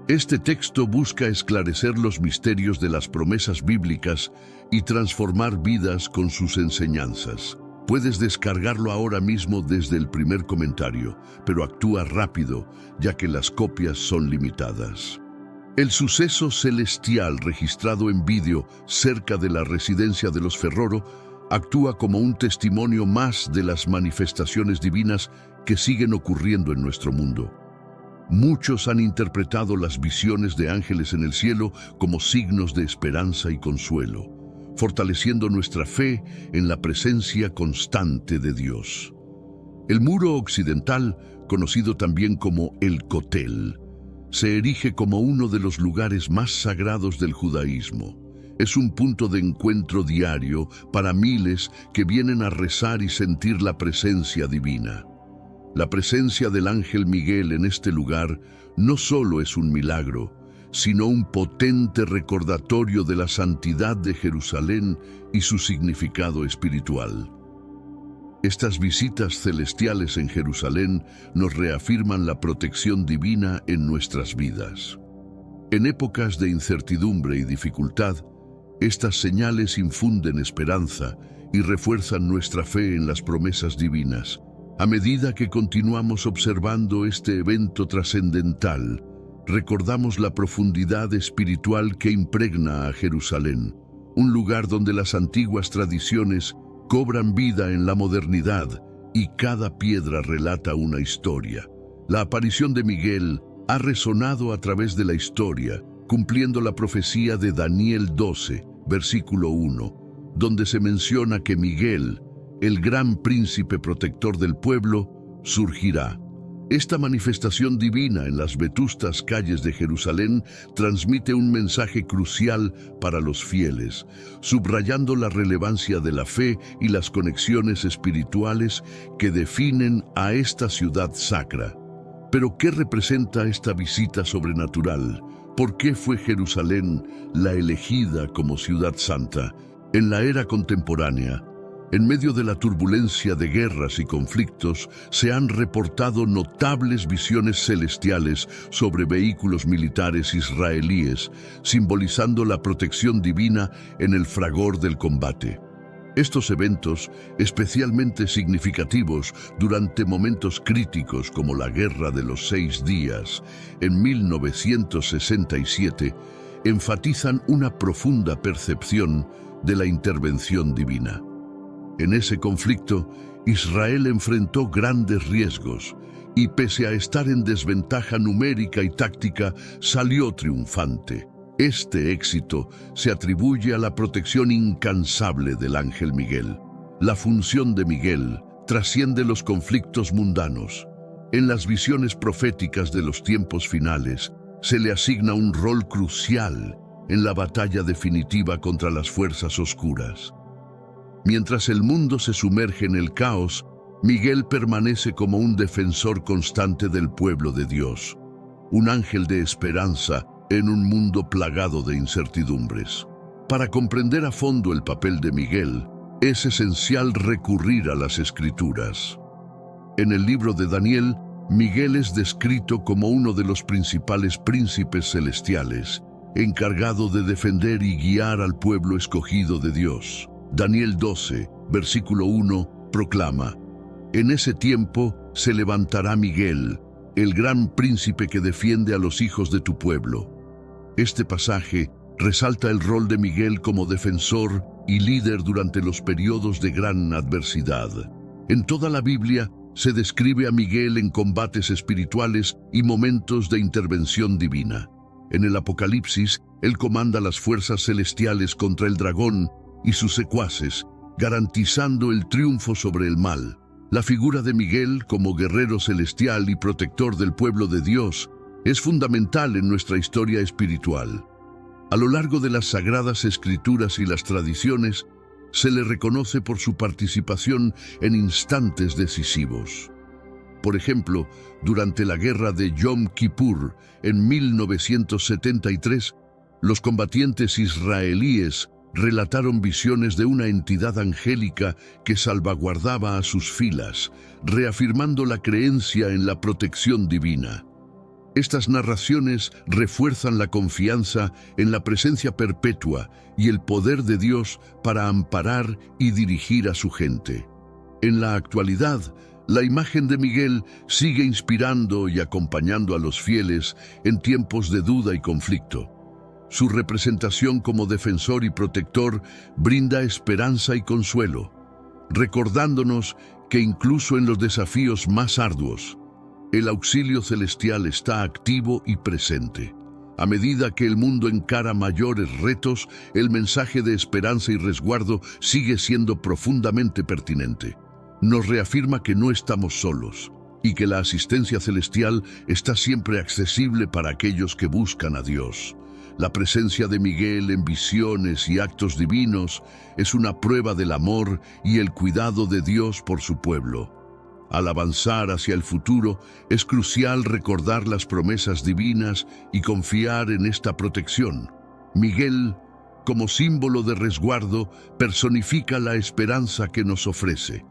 Este texto busca esclarecer los misterios de las promesas bíblicas y transformar vidas con sus enseñanzas. Puedes descargarlo ahora mismo desde el primer comentario, pero actúa rápido, ya que las copias son limitadas. El suceso celestial registrado en vídeo cerca de la residencia de los Ferroro actúa como un testimonio más de las manifestaciones divinas que siguen ocurriendo en nuestro mundo. Muchos han interpretado las visiones de ángeles en el cielo como signos de esperanza y consuelo, fortaleciendo nuestra fe en la presencia constante de Dios. El muro occidental, conocido también como el Kotel, se erige como uno de los lugares más sagrados del judaísmo. Es un punto de encuentro diario para miles que vienen a rezar y sentir la presencia divina. La presencia del ángel Miguel en este lugar no solo es un milagro, sino un potente recordatorio de la santidad de Jerusalén y su significado espiritual. Estas visitas celestiales en Jerusalén nos reafirman la protección divina en nuestras vidas. En épocas de incertidumbre y dificultad, estas señales infunden esperanza y refuerzan nuestra fe en las promesas divinas. A medida que continuamos observando este evento trascendental, recordamos la profundidad espiritual que impregna a Jerusalén, un lugar donde las antiguas tradiciones cobran vida en la modernidad y cada piedra relata una historia. La aparición de Miguel ha resonado a través de la historia, cumpliendo la profecía de Daniel 12, versículo 1, donde se menciona que Miguel, el gran príncipe protector del pueblo, surgirá. Esta manifestación divina en las vetustas calles de Jerusalén transmite un mensaje crucial para los fieles, subrayando la relevancia de la fe y las conexiones espirituales que definen a esta ciudad sacra. Pero, ¿qué representa esta visita sobrenatural? ¿Por qué fue Jerusalén la elegida como ciudad santa? En la era contemporánea, en medio de la turbulencia de guerras y conflictos, se han reportado notables visiones celestiales sobre vehículos militares israelíes, simbolizando la protección divina en el fragor del combate. Estos eventos, especialmente significativos durante momentos críticos como la Guerra de los 6 Días en 1967, enfatizan una profunda percepción de la intervención divina. En ese conflicto, Israel enfrentó grandes riesgos y, pese a estar en desventaja numérica y táctica, salió triunfante. Este éxito se atribuye a la protección incansable del ángel Miguel. La función de Miguel trasciende los conflictos mundanos. En las visiones proféticas de los tiempos finales, se le asigna un rol crucial en la batalla definitiva contra las fuerzas oscuras. Mientras el mundo se sumerge en el caos, Miguel permanece como un defensor constante del pueblo de Dios, un ángel de esperanza en un mundo plagado de incertidumbres. Para comprender a fondo el papel de Miguel, es esencial recurrir a las Escrituras. En el libro de Daniel, Miguel es descrito como uno de los principales príncipes celestiales, encargado de defender y guiar al pueblo escogido de Dios. Daniel 12, versículo 1, proclama: «En ese tiempo se levantará Miguel, el gran príncipe que defiende a los hijos de tu pueblo». Este pasaje resalta el rol de Miguel como defensor y líder durante los periodos de gran adversidad. En toda la Biblia se describe a Miguel en combates espirituales y momentos de intervención divina. En el Apocalipsis, él comanda las fuerzas celestiales contra el dragón y sus secuaces, garantizando el triunfo sobre el mal. La figura de Miguel como guerrero celestial y protector del pueblo de Dios es fundamental en nuestra historia espiritual. A lo largo de las Sagradas Escrituras y las tradiciones, se le reconoce por su participación en instantes decisivos. Por ejemplo, durante la guerra de Yom Kippur en 1973, los combatientes israelíes relataron visiones de una entidad angélica que salvaguardaba a sus filas, reafirmando la creencia en la protección divina. Estas narraciones refuerzan la confianza en la presencia perpetua y el poder de Dios para amparar y dirigir a su gente. En la actualidad, la imagen de Miguel sigue inspirando y acompañando a los fieles en tiempos de duda y conflicto. Su representación como defensor y protector brinda esperanza y consuelo, recordándonos que incluso en los desafíos más arduos, el auxilio celestial está activo y presente. A medida que el mundo encara mayores retos, el mensaje de esperanza y resguardo sigue siendo profundamente pertinente. Nos reafirma que no estamos solos y que la asistencia celestial está siempre accesible para aquellos que buscan a Dios. La presencia de Miguel en visiones y actos divinos es una prueba del amor y el cuidado de Dios por su pueblo. Al avanzar hacia el futuro, es crucial recordar las promesas divinas y confiar en esta protección. Miguel, como símbolo de resguardo, personifica la esperanza que nos ofrece.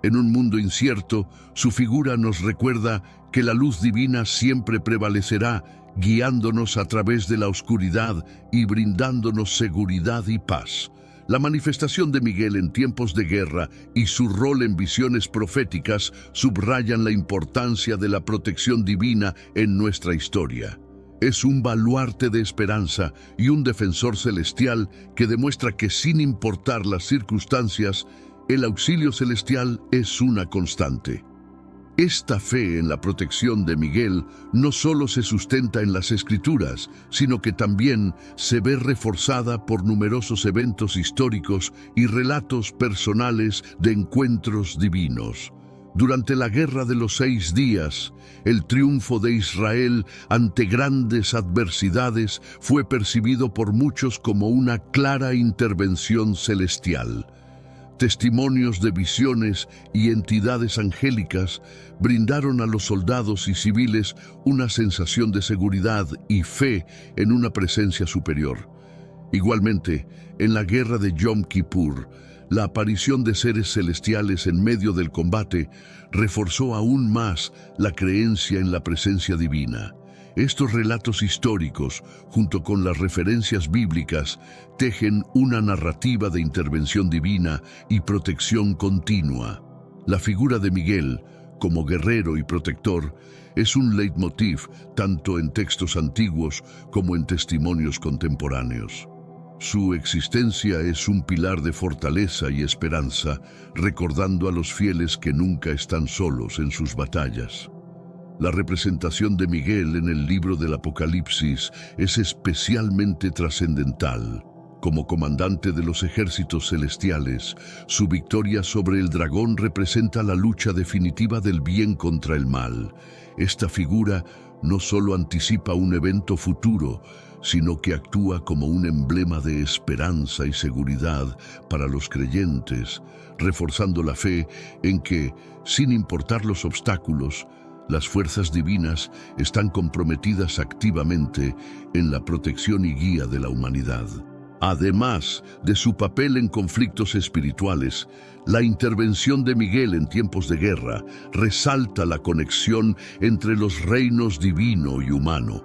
En un mundo incierto, su figura nos recuerda que la luz divina siempre prevalecerá, guiándonos a través de la oscuridad y brindándonos seguridad y paz. La manifestación de Miguel en tiempos de guerra y su rol en visiones proféticas subrayan la importancia de la protección divina en nuestra historia. Es un baluarte de esperanza y un defensor celestial que demuestra que, sin importar las circunstancias, el auxilio celestial es una constante. Esta fe en la protección de Miguel no solo se sustenta en las Escrituras, sino que también se ve reforzada por numerosos eventos históricos y relatos personales de encuentros divinos. Durante la Guerra de los 6 días, el triunfo de Israel ante grandes adversidades fue percibido por muchos como una clara intervención celestial. Testimonios de visiones y entidades angélicas brindaron a los soldados y civiles una sensación de seguridad y fe en una presencia superior. Igualmente, en la guerra de Yom Kippur, la aparición de seres celestiales en medio del combate reforzó aún más la creencia en la presencia divina. Estos relatos históricos, junto con las referencias bíblicas, tejen una narrativa de intervención divina y protección continua. La figura de Miguel, como guerrero y protector, es un leitmotiv tanto en textos antiguos como en testimonios contemporáneos. Su existencia es un pilar de fortaleza y esperanza, recordando a los fieles que nunca están solos en sus batallas. La representación de Miguel en el libro del Apocalipsis es especialmente trascendental. Como comandante de los ejércitos celestiales, su victoria sobre el dragón representa la lucha definitiva del bien contra el mal. Esta figura no solo anticipa un evento futuro, sino que actúa como un emblema de esperanza y seguridad para los creyentes, reforzando la fe en que, sin importar los obstáculos, las fuerzas divinas están comprometidas activamente en la protección y guía de la humanidad. Además de su papel en conflictos espirituales, la intervención de Miguel en tiempos de guerra resalta la conexión entre los reinos divino y humano.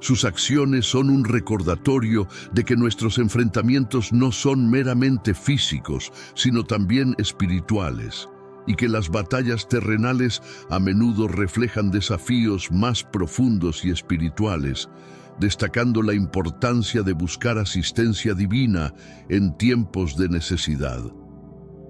Sus acciones son un recordatorio de que nuestros enfrentamientos no son meramente físicos, sino también espirituales, y que las batallas terrenales a menudo reflejan desafíos más profundos y espirituales, destacando la importancia de buscar asistencia divina en tiempos de necesidad.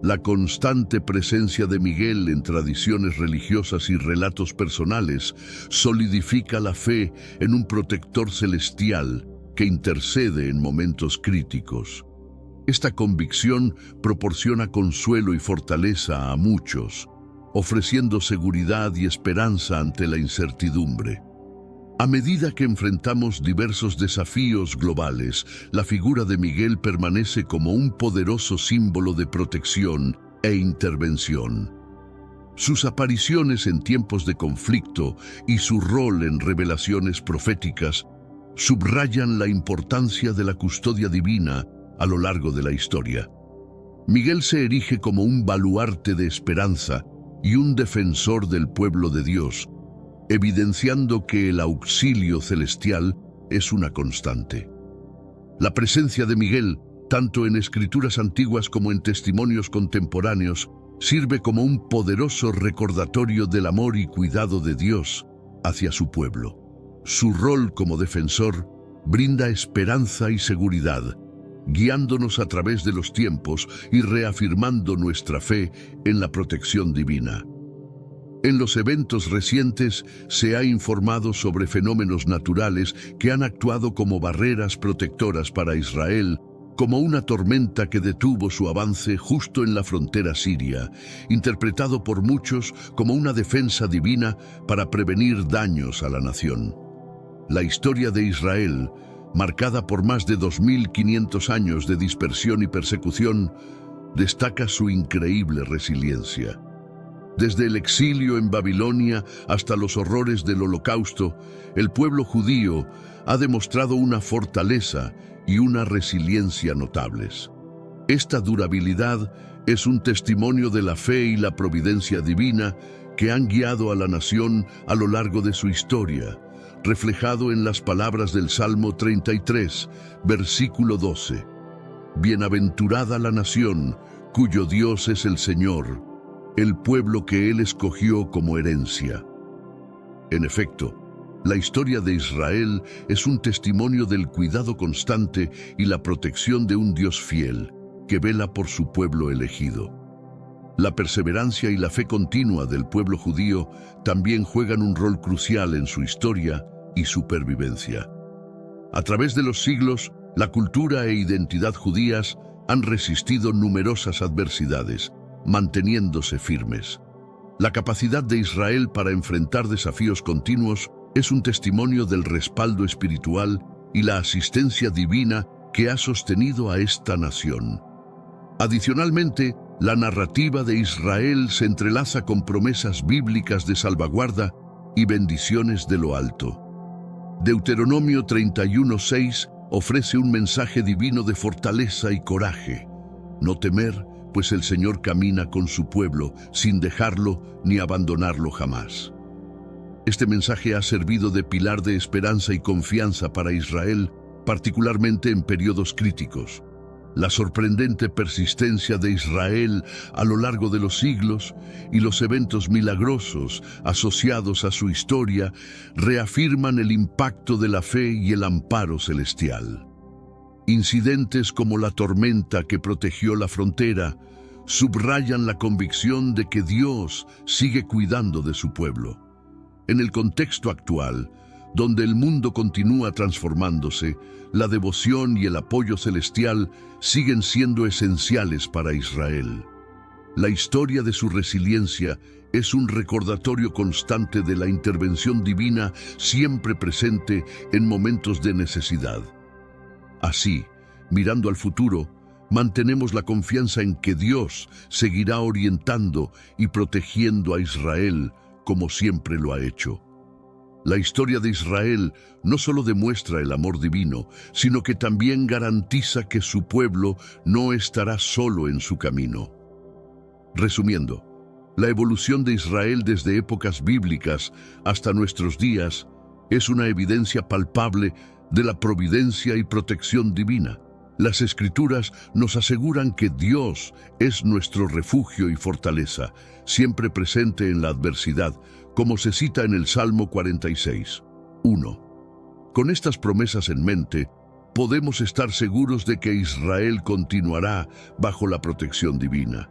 La constante presencia de Miguel en tradiciones religiosas y relatos personales solidifica la fe en un protector celestial que intercede en momentos críticos. Esta convicción proporciona consuelo y fortaleza a muchos, ofreciendo seguridad y esperanza ante la incertidumbre. A medida que enfrentamos diversos desafíos globales, la figura de Miguel permanece como un poderoso símbolo de protección e intervención. Sus apariciones en tiempos de conflicto y su rol en revelaciones proféticas subrayan la importancia de la custodia divina a lo largo de la historia. Miguel se erige como un baluarte de esperanza y un defensor del pueblo de Dios, evidenciando que el auxilio celestial es una constante. La presencia de Miguel, tanto en escrituras antiguas como en testimonios contemporáneos, sirve como un poderoso recordatorio del amor y cuidado de Dios hacia su pueblo. Su rol como defensor brinda esperanza y seguridad, guiándonos a través de los tiempos y reafirmando nuestra fe en la protección divina. En los eventos recientes se ha informado sobre fenómenos naturales que han actuado como barreras protectoras para Israel, como una tormenta que detuvo su avance justo en la frontera siria, interpretado por muchos como una defensa divina para prevenir daños a la nación. La historia de Israel, marcada por más de 2500 años de dispersión y persecución, destaca su increíble resiliencia. Desde el exilio en Babilonia hasta los horrores del Holocausto, el pueblo judío ha demostrado una fortaleza y una resiliencia notables. Esta durabilidad es un testimonio de la fe y la providencia divina que han guiado a la nación a lo largo de su historia, reflejado en las palabras del Salmo 33, versículo 12. Bienaventurada la nación, cuyo Dios es el Señor, el pueblo que Él escogió como herencia. En efecto, la historia de Israel es un testimonio del cuidado constante y la protección de un Dios fiel, que vela por su pueblo elegido. La perseverancia y la fe continua del pueblo judío también juegan un rol crucial en su historia y supervivencia. A través de los siglos, la cultura e identidad judías han resistido numerosas adversidades, manteniéndose firmes. La capacidad de Israel para enfrentar desafíos continuos es un testimonio del respaldo espiritual y la asistencia divina que ha sostenido a esta nación. Adicionalmente, la narrativa de Israel se entrelaza con promesas bíblicas de salvaguarda y bendiciones de lo alto. Deuteronomio 31:6 ofrece un mensaje divino de fortaleza y coraje. No temer, pues el Señor camina con su pueblo sin dejarlo ni abandonarlo jamás. Este mensaje ha servido de pilar de esperanza y confianza para Israel, particularmente en periodos críticos. La sorprendente persistencia de Israel a lo largo de los siglos y los eventos milagrosos asociados a su historia reafirman el impacto de la fe y el amparo celestial. Incidentes como la tormenta que protegió la frontera subrayan la convicción de que Dios sigue cuidando de su pueblo. En el contexto actual, donde el mundo continúa transformándose, la devoción y el apoyo celestial siguen siendo esenciales para Israel. La historia de su resiliencia es un recordatorio constante de la intervención divina siempre presente en momentos de necesidad. Así, mirando al futuro, mantenemos la confianza en que Dios seguirá orientando y protegiendo a Israel como siempre lo ha hecho. La historia de Israel no solo demuestra el amor divino, sino que también garantiza que su pueblo no estará solo en su camino. Resumiendo, la evolución de Israel desde épocas bíblicas hasta nuestros días es una evidencia palpable de la providencia y protección divina. Las Escrituras nos aseguran que Dios es nuestro refugio y fortaleza, siempre presente en la adversidad, como se cita en el Salmo 46, 1. Con estas promesas en mente, podemos estar seguros de que Israel continuará bajo la protección divina.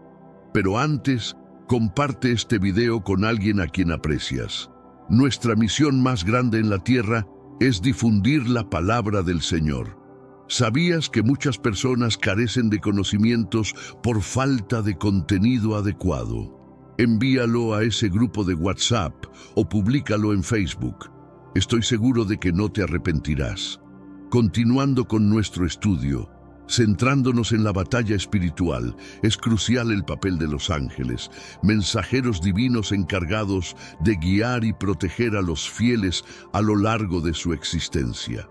Pero antes, comparte este video con alguien a quien aprecias. Nuestra misión más grande en la tierra es difundir la palabra del Señor. ¿Sabías que muchas personas carecen de conocimientos por falta de contenido adecuado? Envíalo a ese grupo de WhatsApp o públicalo en Facebook. Estoy seguro de que no te arrepentirás. Continuando con nuestro estudio, centrándonos en la batalla espiritual, es crucial el papel de los ángeles, mensajeros divinos encargados de guiar y proteger a los fieles a lo largo de su existencia.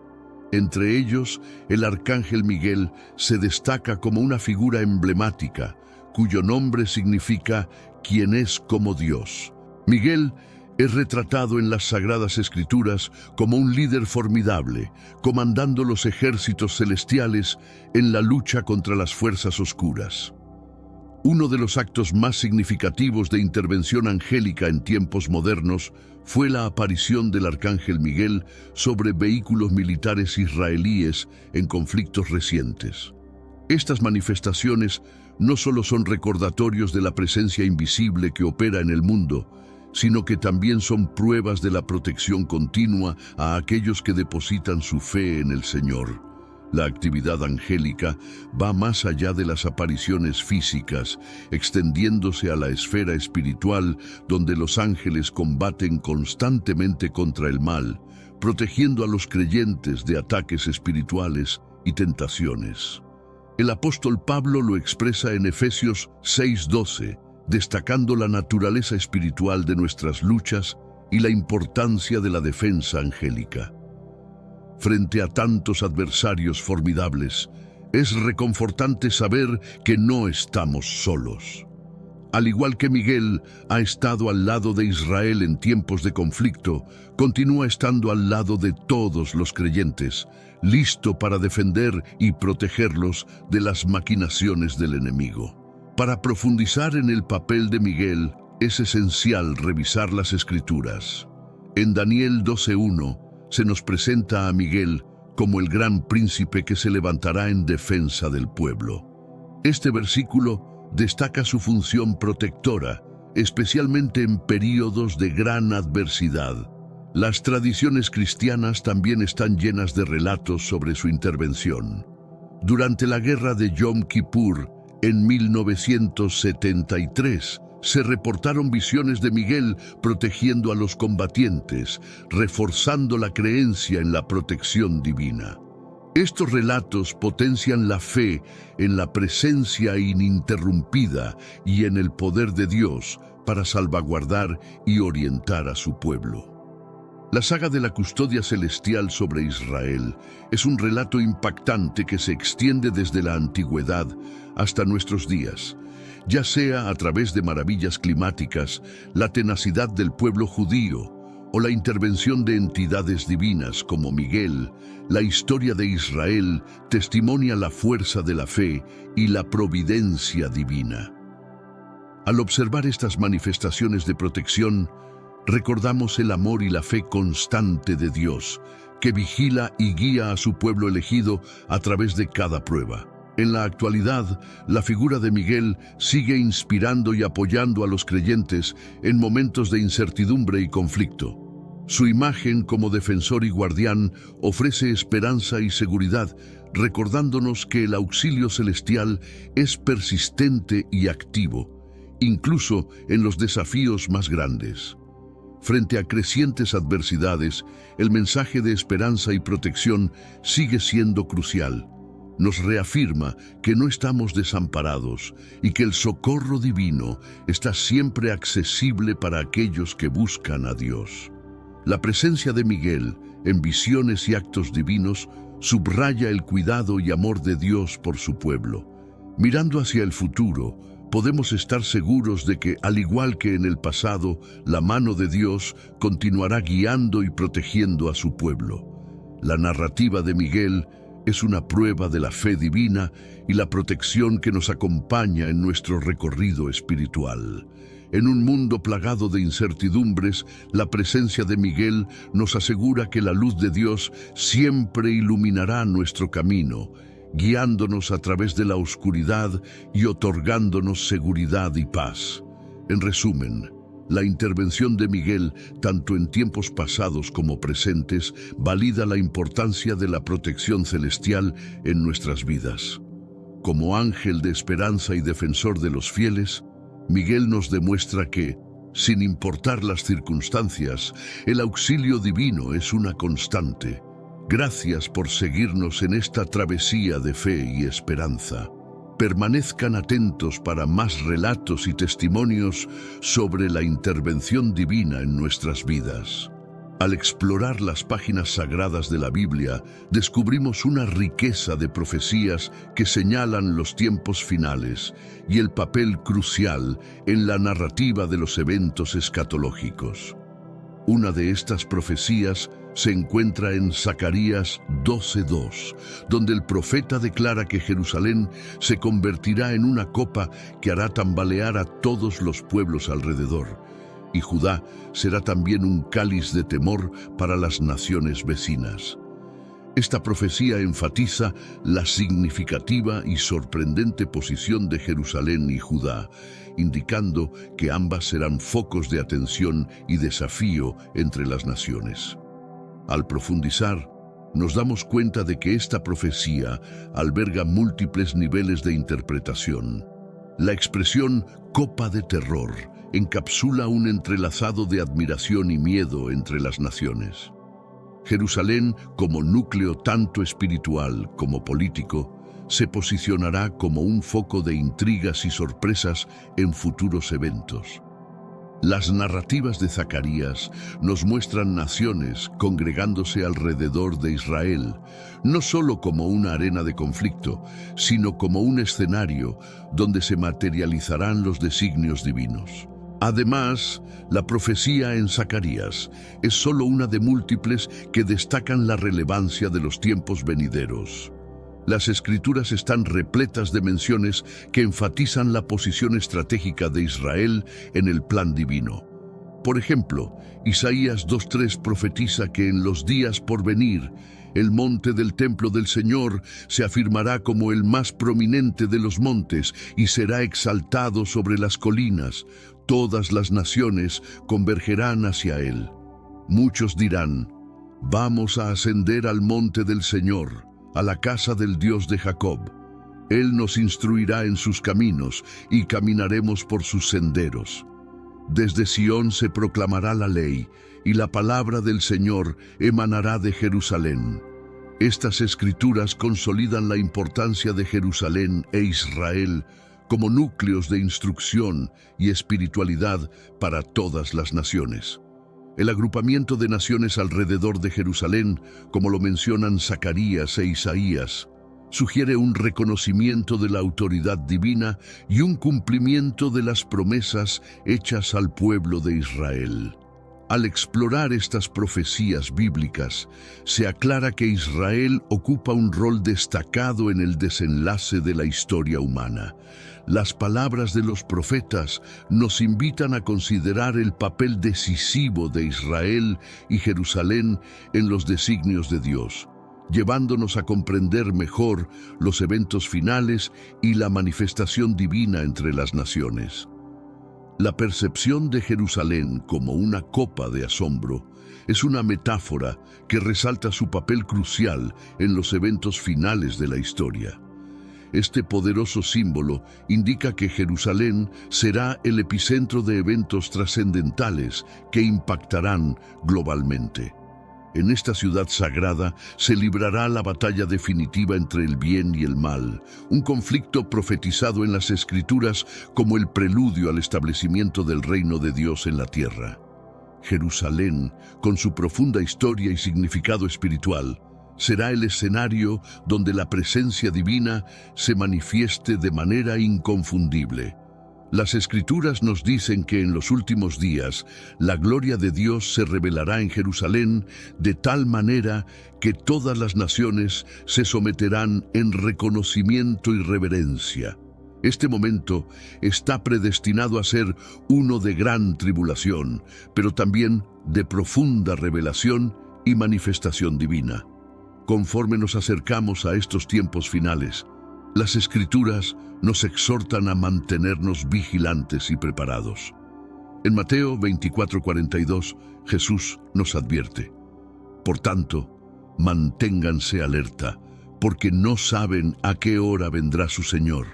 Entre ellos, el arcángel Miguel se destaca como una figura emblemática, cuyo nombre significa «quien es como Dios». Miguel es retratado en las Sagradas Escrituras como un líder formidable, comandando los ejércitos celestiales en la lucha contra las fuerzas oscuras. Uno de los actos más significativos de intervención angélica en tiempos modernos fue la aparición del arcángel Miguel sobre vehículos militares israelíes en conflictos recientes. Estas manifestaciones no solo son recordatorios de la presencia invisible que opera en el mundo, sino que también son pruebas de la protección continua a aquellos que depositan su fe en el Señor. La actividad angélica va más allá de las apariciones físicas, extendiéndose a la esfera espiritual, donde los ángeles combaten constantemente contra el mal, protegiendo a los creyentes de ataques espirituales y tentaciones. El apóstol Pablo lo expresa en Efesios 6:12, destacando la naturaleza espiritual de nuestras luchas y la importancia de la defensa angélica. Frente a tantos adversarios formidables, es reconfortante saber que no estamos solos. Al igual que Miguel ha estado al lado de Israel en tiempos de conflicto, continúa estando al lado de todos los creyentes, listo para defender y protegerlos de las maquinaciones del enemigo. Para profundizar en el papel de Miguel, es esencial revisar las Escrituras. En Daniel 12:1 se nos presenta a Miguel como el gran príncipe que se levantará en defensa del pueblo. Este versículo destaca su función protectora, especialmente en períodos de gran adversidad. Las tradiciones cristianas también están llenas de relatos sobre su intervención. Durante la guerra de Yom Kippur, en 1973, se reportaron visiones de Miguel protegiendo a los combatientes, reforzando la creencia en la protección divina. Estos relatos potencian la fe en la presencia ininterrumpida y en el poder de Dios para salvaguardar y orientar a su pueblo. La saga de la custodia celestial sobre Israel es un relato impactante que se extiende desde la antigüedad hasta nuestros días, ya sea a través de maravillas climáticas, la tenacidad del pueblo judío o la intervención de entidades divinas como Miguel, la historia de Israel testimonia la fuerza de la fe y la providencia divina. Al observar estas manifestaciones de protección, recordamos el amor y la fe constante de Dios, que vigila y guía a su pueblo elegido a través de cada prueba. En la actualidad, la figura de Miguel sigue inspirando y apoyando a los creyentes en momentos de incertidumbre y conflicto. Su imagen como defensor y guardián ofrece esperanza y seguridad, recordándonos que el auxilio celestial es persistente y activo, incluso en los desafíos más grandes. Frente a crecientes adversidades, el mensaje de esperanza y protección sigue siendo crucial. Nos reafirma que no estamos desamparados y que el socorro divino está siempre accesible para aquellos que buscan a Dios. La presencia de Miguel en visiones y actos divinos subraya el cuidado y amor de Dios por su pueblo. Mirando hacia el futuro, podemos estar seguros de que, al igual que en el pasado, la mano de Dios continuará guiando y protegiendo a su pueblo. La narrativa de Miguel es una prueba de la fe divina y la protección que nos acompaña en nuestro recorrido espiritual. En un mundo plagado de incertidumbres, la presencia de Miguel nos asegura que la luz de Dios siempre iluminará nuestro camino, guiándonos a través de la oscuridad y otorgándonos seguridad y paz. En resumen, la intervención de Miguel, tanto en tiempos pasados como presentes, valida la importancia de la protección celestial en nuestras vidas. Como ángel de esperanza y defensor de los fieles, Miguel nos demuestra que, sin importar las circunstancias, el auxilio divino es una constante. Gracias por seguirnos en esta travesía de fe y esperanza. Permanezcan atentos para más relatos y testimonios sobre la intervención divina en nuestras vidas. Al explorar las páginas sagradas de la Biblia, descubrimos una riqueza de profecías que señalan los tiempos finales y el papel crucial en la narrativa de los eventos escatológicos. Una de estas profecías se encuentra en Zacarías 12:2, donde el profeta declara que Jerusalén se convertirá en una copa que hará tambalear a todos los pueblos alrededor, y Judá será también un cáliz de temor para las naciones vecinas. Esta profecía enfatiza la significativa y sorprendente posición de Jerusalén y Judá, indicando que ambas serán focos de atención y desafío entre las naciones. Al profundizar, nos damos cuenta de que esta profecía alberga múltiples niveles de interpretación. La expresión copa de terror encapsula un entrelazado de admiración y miedo entre las naciones. Jerusalén, como núcleo tanto espiritual como político, se posicionará como un foco de intrigas y sorpresas en futuros eventos. Las narrativas de Zacarías nos muestran naciones congregándose alrededor de Israel, no solo como una arena de conflicto, sino como un escenario donde se materializarán los designios divinos. Además, la profecía en Zacarías es solo una de múltiples que destacan la relevancia de los tiempos venideros. Las Escrituras están repletas de menciones que enfatizan la posición estratégica de Israel en el plan divino. Por ejemplo, Isaías 2:3 profetiza que en los días por venir, el monte del templo del Señor se afirmará como el más prominente de los montes y será exaltado sobre las colinas. Todas las naciones convergerán hacia él. Muchos dirán, vamos a ascender al monte del Señor, a la casa del Dios de Jacob. Él nos instruirá en sus caminos y caminaremos por sus senderos. Desde Sión se proclamará la ley y la palabra del Señor emanará de Jerusalén. Estas escrituras consolidan la importancia de Jerusalén e Israel como núcleos de instrucción y espiritualidad para todas las naciones. El agrupamiento de naciones alrededor de Jerusalén, como lo mencionan Zacarías e Isaías, sugiere un reconocimiento de la autoridad divina y un cumplimiento de las promesas hechas al pueblo de Israel. Al explorar estas profecías bíblicas, se aclara que Israel ocupa un rol destacado en el desenlace de la historia humana. Las palabras de los profetas nos invitan a considerar el papel decisivo de Israel y Jerusalén en los designios de Dios, llevándonos a comprender mejor los eventos finales y la manifestación divina entre las naciones. La percepción de Jerusalén como una copa de asombro es una metáfora que resalta su papel crucial en los eventos finales de la historia. Este poderoso símbolo indica que Jerusalén será el epicentro de eventos trascendentales que impactarán globalmente. En esta ciudad sagrada se librará la batalla definitiva entre el bien y el mal, un conflicto profetizado en las Escrituras como el preludio al establecimiento del reino de Dios en la tierra. Jerusalén, con su profunda historia y significado espiritual, será el escenario donde la presencia divina se manifieste de manera inconfundible. Las Escrituras nos dicen que en los últimos días la gloria de Dios se revelará en Jerusalén de tal manera que todas las naciones se someterán en reconocimiento y reverencia. Este momento está predestinado a ser uno de gran tribulación, pero también de profunda revelación y manifestación divina. Conforme nos acercamos a estos tiempos finales, las Escrituras nos exhortan a mantenernos vigilantes y preparados. En Mateo 24:42, Jesús nos advierte: por tanto, manténganse alerta, porque no saben a qué hora vendrá su Señor.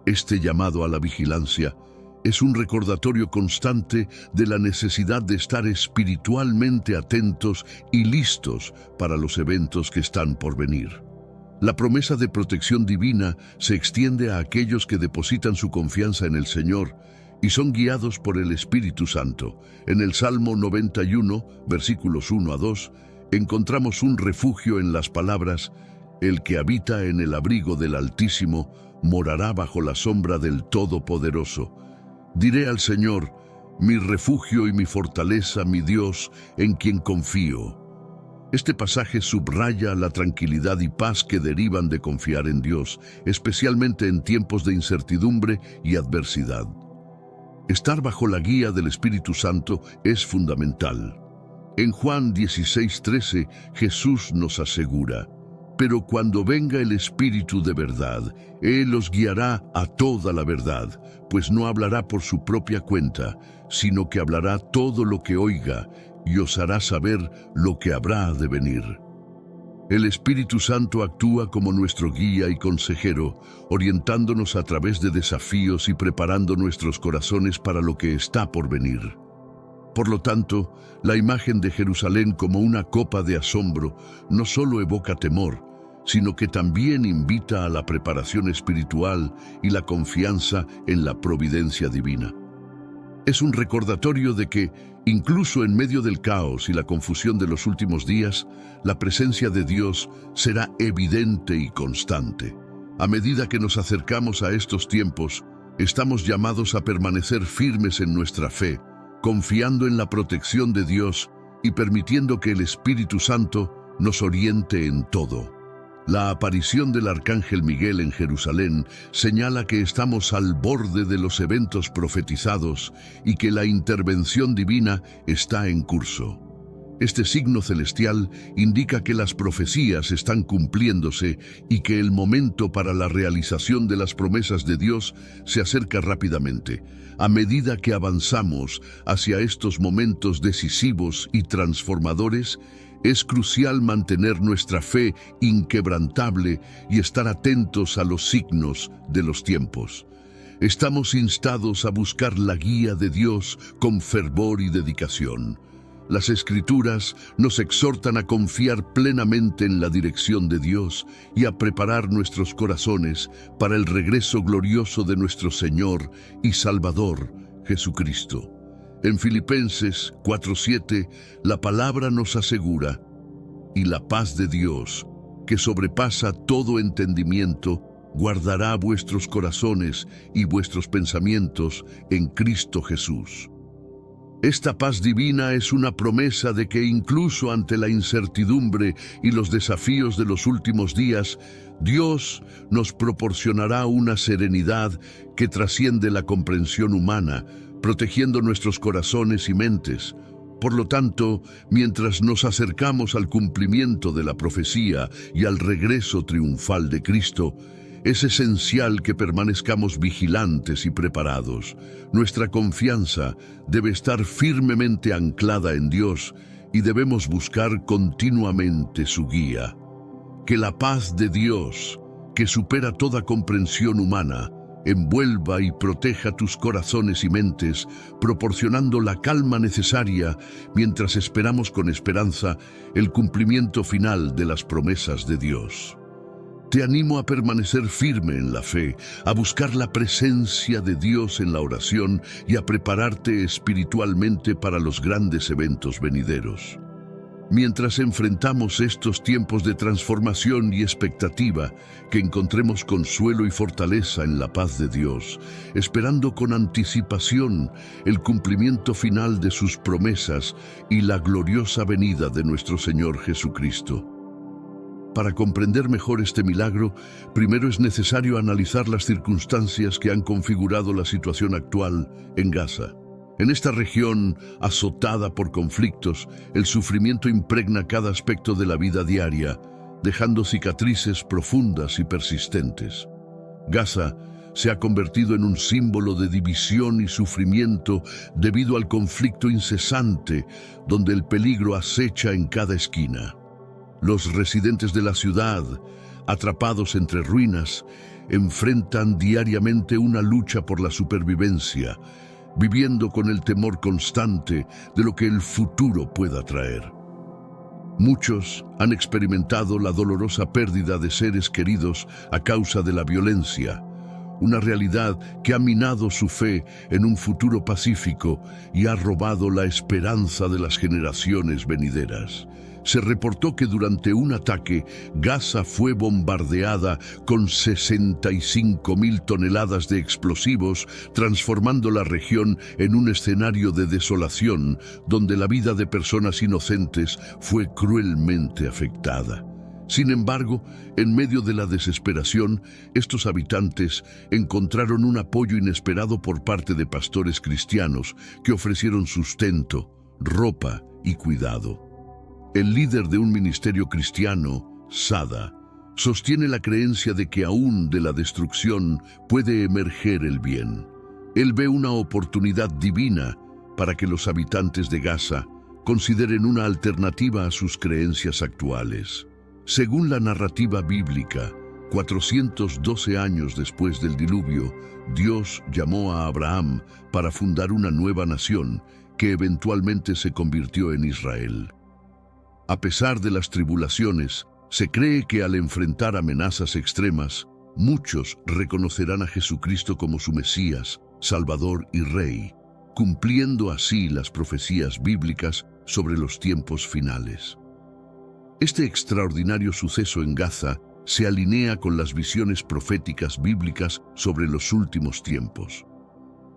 Este llamado a la vigilancia es un recordatorio constante de la necesidad de estar espiritualmente atentos y listos para los eventos que están por venir. La promesa de protección divina se extiende a aquellos que depositan su confianza en el Señor y son guiados por el Espíritu Santo. En el Salmo 91, versículos 1 a 2, encontramos un refugio en las palabras: el que habita en el abrigo del Altísimo morará bajo la sombra del Todopoderoso. Diré al Señor: mi refugio y mi fortaleza, mi Dios, en quien confío. Este pasaje subraya la tranquilidad y paz que derivan de confiar en Dios, especialmente en tiempos de incertidumbre y adversidad. Estar bajo la guía del Espíritu Santo es fundamental. En Juan 16:13, Jesús nos asegura: pero cuando venga el Espíritu de verdad, Él os guiará a toda la verdad, pues no hablará por su propia cuenta, sino que hablará todo lo que oiga y os hará saber lo que habrá de venir. El Espíritu Santo actúa como nuestro guía y consejero, orientándonos a través de desafíos y preparando nuestros corazones para lo que está por venir. Por lo tanto, la imagen de Jerusalén como una copa de asombro no solo evoca temor, sino que también invita a la preparación espiritual y la confianza en la providencia divina. Es un recordatorio de que, incluso en medio del caos y la confusión de los últimos días, la presencia de Dios será evidente y constante. A medida que nos acercamos a estos tiempos, estamos llamados a permanecer firmes en nuestra fe, confiando en la protección de Dios y permitiendo que el Espíritu Santo nos oriente en todo. La aparición del Arcángel Miguel en Jerusalén señala que estamos al borde de los eventos profetizados y que la intervención divina está en curso. Este signo celestial indica que las profecías están cumpliéndose y que el momento para la realización de las promesas de Dios se acerca rápidamente. A medida que avanzamos hacia estos momentos decisivos y transformadores, es crucial mantener nuestra fe inquebrantable y estar atentos a los signos de los tiempos. Estamos instados a buscar la guía de Dios con fervor y dedicación. Las Escrituras nos exhortan a confiar plenamente en la dirección de Dios y a preparar nuestros corazones para el regreso glorioso de nuestro Señor y Salvador, Jesucristo. En Filipenses 4:7, la palabra nos asegura: y la paz de Dios, que sobrepasa todo entendimiento, guardará vuestros corazones y vuestros pensamientos en Cristo Jesús. Esta paz divina es una promesa de que incluso ante la incertidumbre y los desafíos de los últimos días, Dios nos proporcionará una serenidad que trasciende la comprensión humana, protegiendo nuestros corazones y mentes. Por lo tanto, mientras nos acercamos al cumplimiento de la profecía y al regreso triunfal de Cristo, es esencial que permanezcamos vigilantes y preparados. Nuestra confianza debe estar firmemente anclada en Dios y debemos buscar continuamente su guía. Que la paz de Dios, que supera toda comprensión humana, envuelva y proteja tus corazones y mentes, proporcionando la calma necesaria mientras esperamos con esperanza el cumplimiento final de las promesas de Dios. Te animo a permanecer firme en la fe, a buscar la presencia de Dios en la oración y a prepararte espiritualmente para los grandes eventos venideros. Mientras enfrentamos estos tiempos de transformación y expectativa, que encontremos consuelo y fortaleza en la paz de Dios, esperando con anticipación el cumplimiento final de sus promesas y la gloriosa venida de nuestro Señor Jesucristo. Para comprender mejor este milagro, primero es necesario analizar las circunstancias que han configurado la situación actual en Gaza. En esta región azotada por conflictos, el sufrimiento impregna cada aspecto de la vida diaria, dejando cicatrices profundas y persistentes. Gaza se ha convertido en un símbolo de división y sufrimiento debido al conflicto incesante, donde el peligro acecha en cada esquina. Los residentes de la ciudad, atrapados entre ruinas, enfrentan diariamente una lucha por la supervivencia, viviendo con el temor constante de lo que el futuro pueda traer. Muchos han experimentado la dolorosa pérdida de seres queridos a causa de la violencia, una realidad que ha minado su fe en un futuro pacífico y ha robado la esperanza de las generaciones venideras. Se reportó que durante un ataque, Gaza fue bombardeada con 65.000 toneladas de explosivos, transformando la región en un escenario de desolación, donde la vida de personas inocentes fue cruelmente afectada. Sin embargo, en medio de la desesperación, estos habitantes encontraron un apoyo inesperado por parte de pastores cristianos que ofrecieron sustento, ropa y cuidado. El líder de un ministerio cristiano, Sada, sostiene la creencia de que aún de la destrucción puede emerger el bien. Él ve una oportunidad divina para que los habitantes de Gaza consideren una alternativa a sus creencias actuales. Según la narrativa bíblica, 412 años después del diluvio, Dios llamó a Abraham para fundar una nueva nación que eventualmente se convirtió en Israel. A pesar de las tribulaciones, se cree que al enfrentar amenazas extremas, muchos reconocerán a Jesucristo como su Mesías, Salvador y Rey, cumpliendo así las profecías bíblicas sobre los tiempos finales. Este extraordinario suceso en Gaza se alinea con las visiones proféticas bíblicas sobre los últimos tiempos.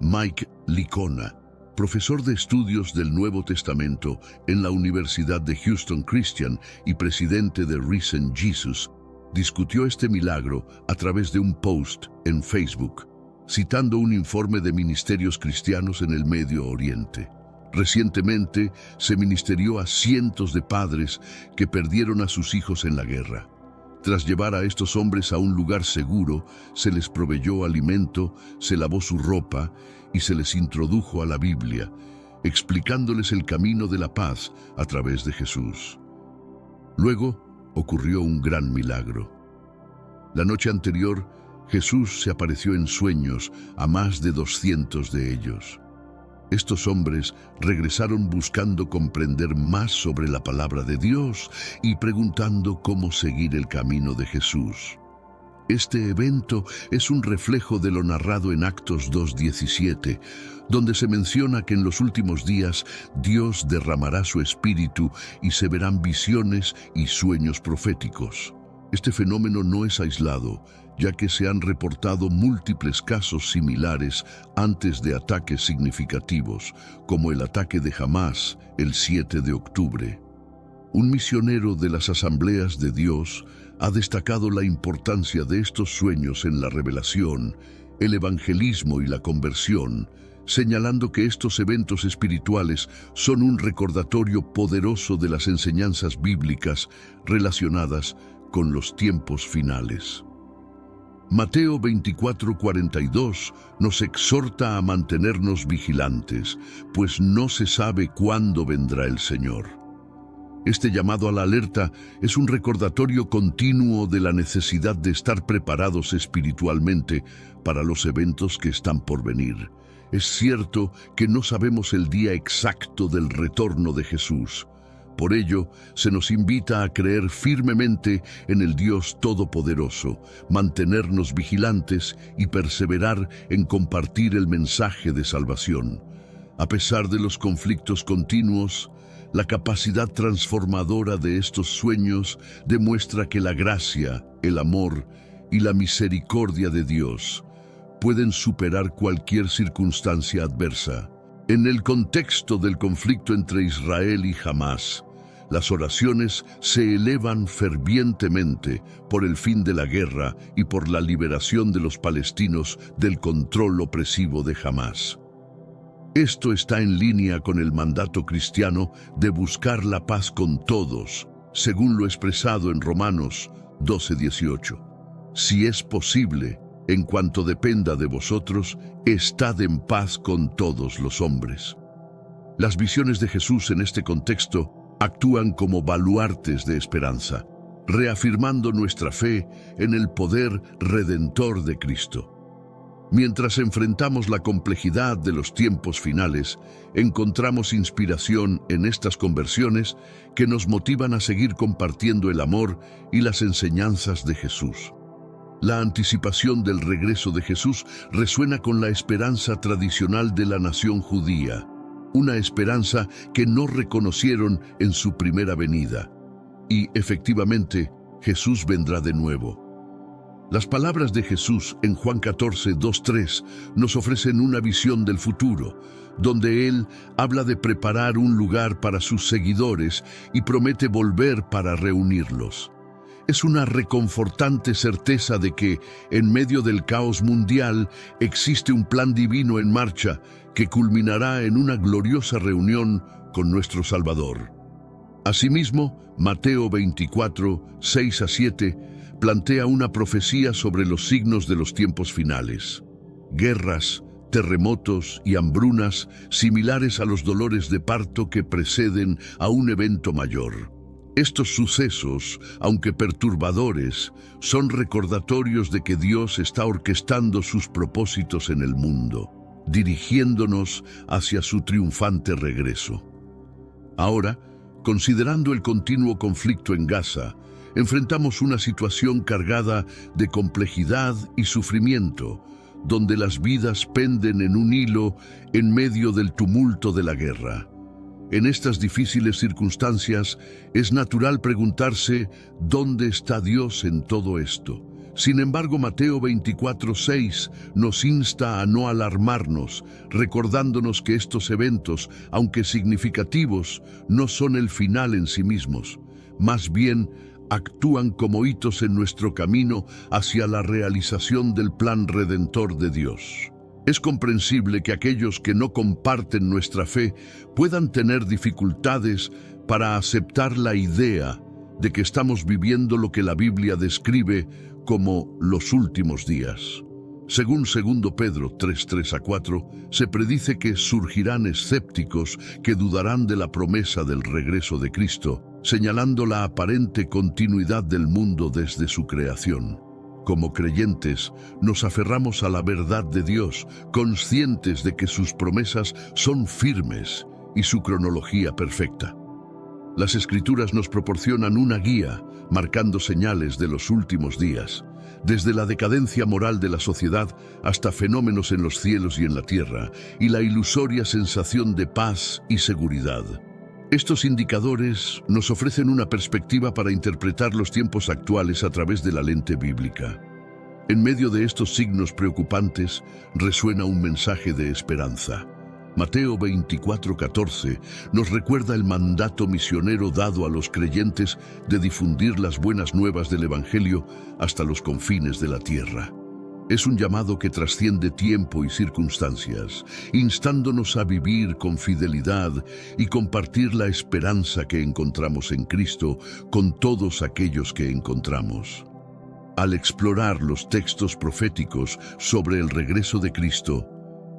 Mike Licona, profesor de estudios del Nuevo Testamento en la Universidad de Houston Christian y presidente de Risen Jesus, discutió este milagro a través de un post en Facebook, citando un informe de ministerios cristianos en el Medio Oriente. Recientemente se ministerió a cientos de padres que perdieron a sus hijos en la guerra. Tras llevar a estos hombres a un lugar seguro, se les proveyó alimento, se lavó su ropa y se les introdujo a la Biblia, explicándoles el camino de la paz a través de Jesús. Luego ocurrió un gran milagro. La noche anterior, Jesús se apareció en sueños a más de 200 de ellos. Estos hombres regresaron buscando comprender más sobre la palabra de Dios y preguntando cómo seguir el camino de Jesús. Este evento es un reflejo de lo narrado en Actos 2:17, donde se menciona que en los últimos días Dios derramará su espíritu y se verán visiones y sueños proféticos. Este fenómeno no es aislado, ya que se han reportado múltiples casos similares antes de ataques significativos, como el ataque de Hamás el 7 de octubre. Un misionero de las Asambleas de Dios ha destacado la importancia de estos sueños en la revelación, el evangelismo y la conversión, señalando que estos eventos espirituales son un recordatorio poderoso de las enseñanzas bíblicas relacionadas con los tiempos finales. Mateo 24:42 nos exhorta a mantenernos vigilantes, pues no se sabe cuándo vendrá el Señor. Este llamado a la alerta es un recordatorio continuo de la necesidad de estar preparados espiritualmente para los eventos que están por venir. Es cierto que no sabemos el día exacto del retorno de Jesús. Por ello, se nos invita a creer firmemente en el Dios Todopoderoso, mantenernos vigilantes y perseverar en compartir el mensaje de salvación. A pesar de los conflictos continuos, la capacidad transformadora de estos sueños demuestra que la gracia, el amor y la misericordia de Dios pueden superar cualquier circunstancia adversa. En el contexto del conflicto entre Israel y Hamás, las oraciones se elevan fervientemente por el fin de la guerra y por la liberación de los palestinos del control opresivo de Hamás. Esto está en línea con el mandato cristiano de buscar la paz con todos, según lo expresado en Romanos 12:18. Si es posible, en cuanto dependa de vosotros, estad en paz con todos los hombres. Las visiones de Jesús en este contexto actúan como baluartes de esperanza, reafirmando nuestra fe en el poder redentor de Cristo. Mientras enfrentamos la complejidad de los tiempos finales, encontramos inspiración en estas conversiones que nos motivan a seguir compartiendo el amor y las enseñanzas de Jesús. La anticipación del regreso de Jesús resuena con la esperanza tradicional de la nación judía, una esperanza que no reconocieron en su primera venida. Y, efectivamente, Jesús vendrá de nuevo. Las palabras de Jesús en Juan 14:2-3 nos ofrecen una visión del futuro, donde Él habla de preparar un lugar para sus seguidores y promete volver para reunirlos. Es una reconfortante certeza de que, en medio del caos mundial, existe un plan divino en marcha que culminará en una gloriosa reunión con nuestro Salvador. Asimismo, Mateo 24:6-7 plantea una profecía sobre los signos de los tiempos finales. Guerras, terremotos y hambrunas similares a los dolores de parto que preceden a un evento mayor. Estos sucesos, aunque perturbadores, son recordatorios de que Dios está orquestando sus propósitos en el mundo, dirigiéndonos hacia su triunfante regreso. Ahora, considerando el continuo conflicto en Gaza, enfrentamos una situación cargada de complejidad y sufrimiento, donde las vidas penden en un hilo en medio del tumulto de la guerra. En estas difíciles circunstancias, es natural preguntarse ¿dónde está Dios en todo esto? Sin embargo, Mateo 24:6 nos insta a no alarmarnos, recordándonos que estos eventos, aunque significativos, no son el final en sí mismos. Más bien, actúan como hitos en nuestro camino hacia la realización del plan redentor de Dios. Es comprensible que aquellos que no comparten nuestra fe puedan tener dificultades para aceptar la idea de que estamos viviendo lo que la Biblia describe como los últimos días. Según 2 Pedro 3:3-4, se predice que surgirán escépticos que dudarán de la promesa del regreso de Cristo, señalando la aparente continuidad del mundo desde su creación. Como creyentes, nos aferramos a la verdad de Dios, conscientes de que sus promesas son firmes y su cronología perfecta. Las Escrituras nos proporcionan una guía, marcando señales de los últimos días, desde la decadencia moral de la sociedad hasta fenómenos en los cielos y en la tierra, y la ilusoria sensación de paz y seguridad. Estos indicadores nos ofrecen una perspectiva para interpretar los tiempos actuales a través de la lente bíblica. En medio de estos signos preocupantes, resuena un mensaje de esperanza. Mateo 24:14 nos recuerda el mandato misionero dado a los creyentes de difundir las buenas nuevas del Evangelio hasta los confines de la tierra. Es un llamado que trasciende tiempo y circunstancias, instándonos a vivir con fidelidad y compartir la esperanza que encontramos en Cristo con todos aquellos que encontramos. Al explorar los textos proféticos sobre el regreso de Cristo,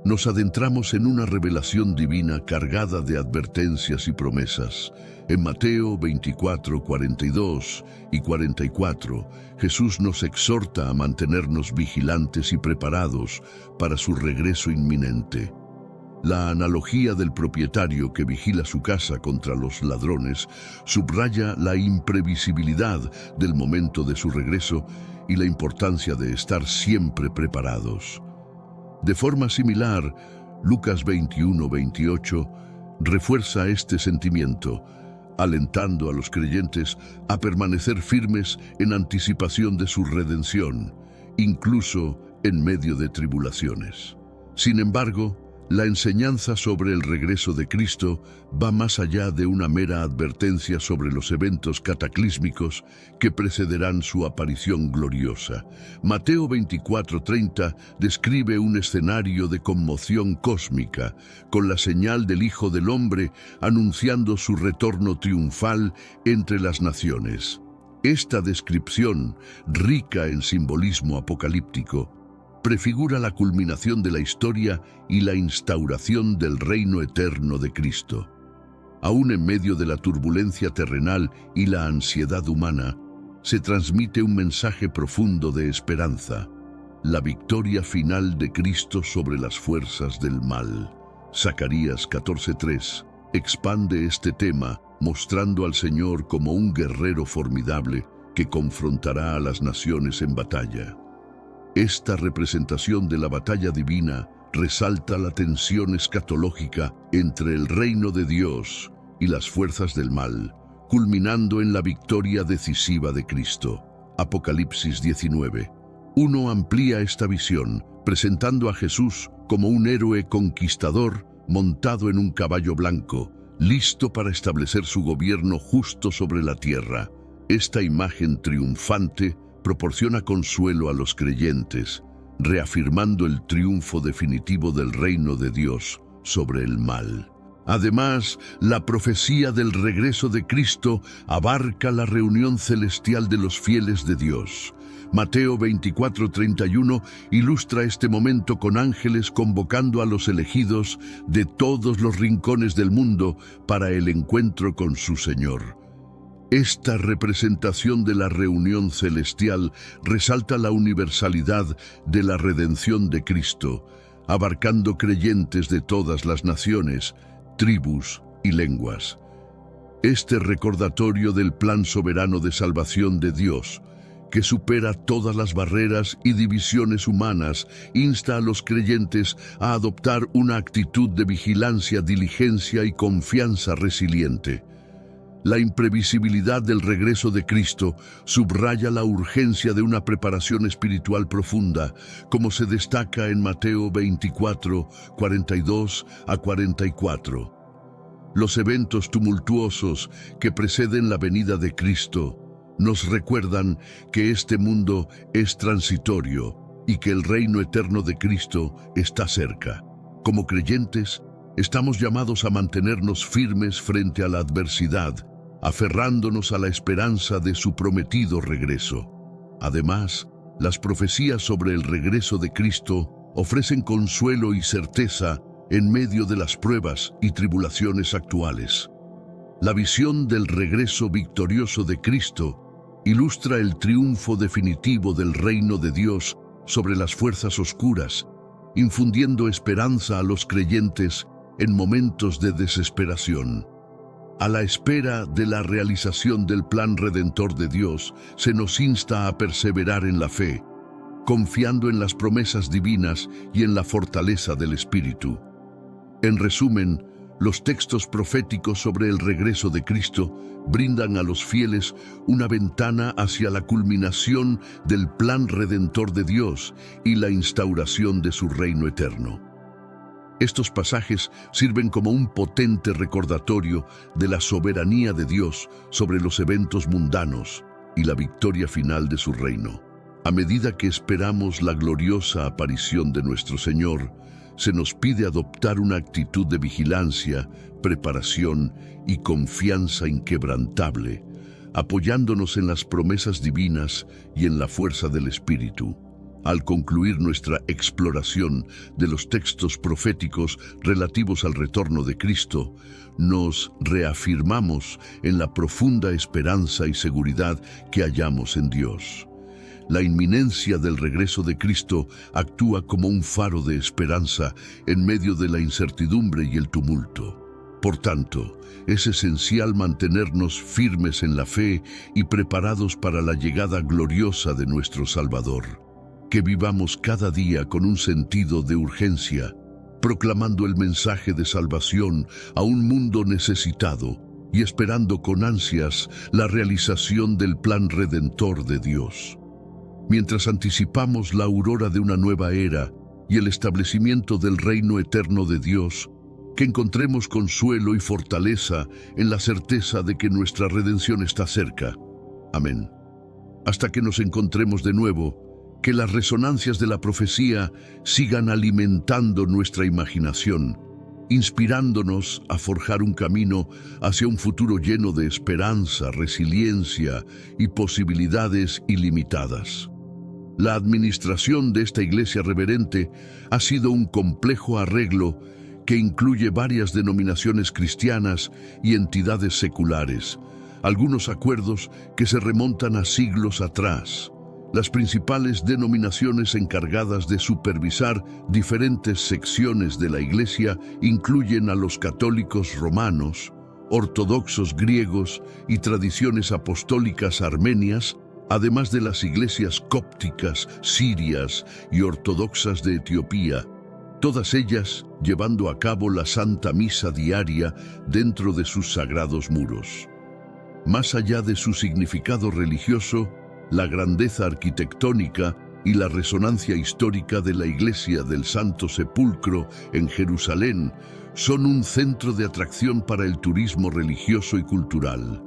nos adentramos en una revelación divina cargada de advertencias y promesas. En Mateo 24, 42 y 44, Jesús nos exhorta a mantenernos vigilantes y preparados para su regreso inminente. La analogía del propietario que vigila su casa contra los ladrones subraya la imprevisibilidad del momento de su regreso y la importancia de estar siempre preparados. De forma similar, Lucas 21:28 refuerza este sentimiento, alentando a los creyentes a permanecer firmes en anticipación de su redención, incluso en medio de tribulaciones. Sin embargo, la enseñanza sobre el regreso de Cristo va más allá de una mera advertencia sobre los eventos cataclísmicos que precederán su aparición gloriosa. Mateo 24:30 describe un escenario de conmoción cósmica, con la señal del Hijo del Hombre anunciando su retorno triunfal entre las naciones. Esta descripción, rica en simbolismo apocalíptico, prefigura la culminación de la historia y la instauración del reino eterno de Cristo. Aún en medio de la turbulencia terrenal y la ansiedad humana, se transmite un mensaje profundo de esperanza: la victoria final de Cristo sobre las fuerzas del mal. Zacarías 14:3 expande este tema, mostrando al Señor como un guerrero formidable que confrontará a las naciones en batalla. Esta representación de la batalla divina resalta la tensión escatológica entre el reino de Dios y las fuerzas del mal, culminando en la victoria decisiva de Cristo. Apocalipsis 19:1 amplía esta visión, presentando a Jesús como un héroe conquistador montado en un caballo blanco, listo para establecer su gobierno justo sobre la tierra. Esta imagen triunfante proporciona consuelo a los creyentes, reafirmando el triunfo definitivo del reino de Dios sobre el mal. Además, la profecía del regreso de Cristo abarca la reunión celestial de los fieles de Dios. Mateo 24:31 ilustra este momento con ángeles convocando a los elegidos de todos los rincones del mundo para el encuentro con su Señor. Esta representación de la reunión celestial resalta la universalidad de la redención de Cristo, abarcando creyentes de todas las naciones, tribus y lenguas. Este recordatorio del plan soberano de salvación de Dios, que supera todas las barreras y divisiones humanas, insta a los creyentes a adoptar una actitud de vigilancia, diligencia y confianza resiliente. La imprevisibilidad del regreso de Cristo subraya la urgencia de una preparación espiritual profunda, como se destaca en Mateo 24, 42 a 44. Los eventos tumultuosos que preceden la venida de Cristo nos recuerdan que este mundo es transitorio y que el reino eterno de Cristo está cerca. Como creyentes, estamos llamados a mantenernos firmes frente a la adversidad, aferrándonos a la esperanza de su prometido regreso. Además, las profecías sobre el regreso de Cristo ofrecen consuelo y certeza en medio de las pruebas y tribulaciones actuales. La visión del regreso victorioso de Cristo ilustra el triunfo definitivo del reino de Dios sobre las fuerzas oscuras, infundiendo esperanza a los creyentes en momentos de desesperación. A la espera de la realización del plan redentor de Dios, se nos insta a perseverar en la fe, confiando en las promesas divinas y en la fortaleza del Espíritu. En resumen, Los textos proféticos sobre el regreso de Cristo brindan a los fieles una ventana hacia la culminación del plan redentor de Dios y la instauración de su reino eterno. Estos pasajes sirven como un potente recordatorio de la soberanía de Dios sobre los eventos mundanos y la victoria final de su reino. A medida que esperamos la gloriosa aparición de nuestro Señor, se nos pide adoptar una actitud de vigilancia, preparación y confianza inquebrantable, apoyándonos en las promesas divinas y en la fuerza del Espíritu. Al concluir nuestra exploración de los textos proféticos relativos al retorno de Cristo, nos reafirmamos en la profunda esperanza y seguridad que hallamos en Dios. La inminencia del regreso de Cristo actúa como un faro de esperanza en medio de la incertidumbre y el tumulto. Por tanto, es esencial mantenernos firmes en la fe y preparados para la llegada gloriosa de nuestro Salvador. Que vivamos cada día con un sentido de urgencia, proclamando el mensaje de salvación a un mundo necesitado y esperando con ansias la realización del plan redentor de Dios. Mientras anticipamos la aurora de una nueva era y el establecimiento del reino eterno de Dios, que encontremos consuelo y fortaleza en la certeza de que nuestra redención está cerca. Amén. Hasta que nos encontremos de nuevo, que las resonancias de la profecía sigan alimentando nuestra imaginación, inspirándonos a forjar un camino hacia un futuro lleno de esperanza, resiliencia y posibilidades ilimitadas. La administración de esta iglesia reverente ha sido un complejo arreglo que incluye varias denominaciones cristianas y entidades seculares, algunos acuerdos que se remontan a siglos atrás. Las principales denominaciones encargadas de supervisar diferentes secciones de la Iglesia incluyen a los católicos romanos, ortodoxos griegos y tradiciones apostólicas armenias, además de las iglesias cópticas, sirias y ortodoxas de Etiopía, todas ellas llevando a cabo la Santa Misa diaria dentro de sus sagrados muros. Más allá de su significado religioso, la grandeza arquitectónica y la resonancia histórica de la Iglesia del Santo Sepulcro en Jerusalén son un centro de atracción para el turismo religioso y cultural.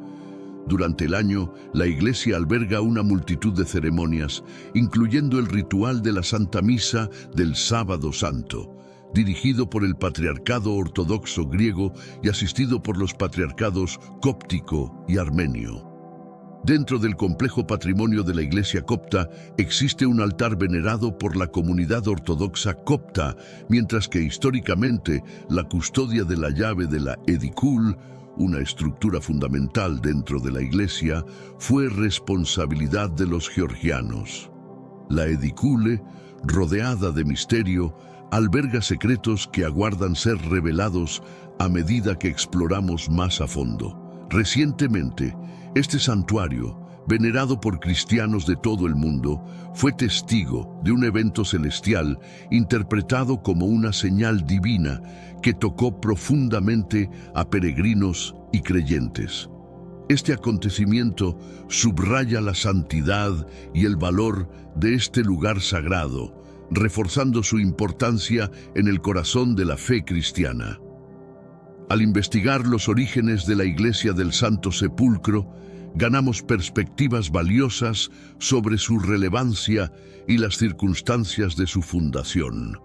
Durante el año, la Iglesia alberga una multitud de ceremonias, incluyendo el ritual de la Santa Misa del Sábado Santo, dirigido por el Patriarcado Ortodoxo griego y asistido por los patriarcados cóptico y armenio. Dentro del complejo patrimonio de la Iglesia copta existe un altar venerado por la comunidad ortodoxa copta, mientras que históricamente la custodia de la llave de la edicul, una estructura fundamental dentro de la Iglesia, fue responsabilidad de los georgianos. La edicule, rodeada de misterio, alberga secretos que aguardan ser revelados a medida que exploramos más a fondo. Recientemente, este santuario, venerado por cristianos de todo el mundo, fue testigo de un evento celestial interpretado como una señal divina que tocó profundamente a peregrinos y creyentes. Este acontecimiento subraya la santidad y el valor de este lugar sagrado, reforzando su importancia en el corazón de la fe cristiana. Al investigar los orígenes de la Iglesia del Santo Sepulcro, ganamos perspectivas valiosas sobre su relevancia y las circunstancias de su fundación.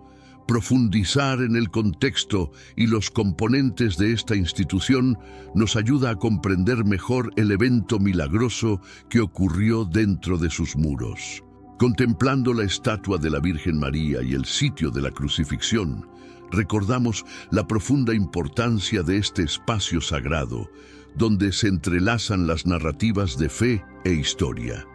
Profundizar en el contexto y los componentes de esta institución nos ayuda a comprender mejor el evento milagroso que ocurrió dentro de sus muros. Contemplando la estatua de la Virgen María y el sitio de la crucifixión, recordamos la profunda importancia de este espacio sagrado, donde se entrelazan las narrativas de fe e historia.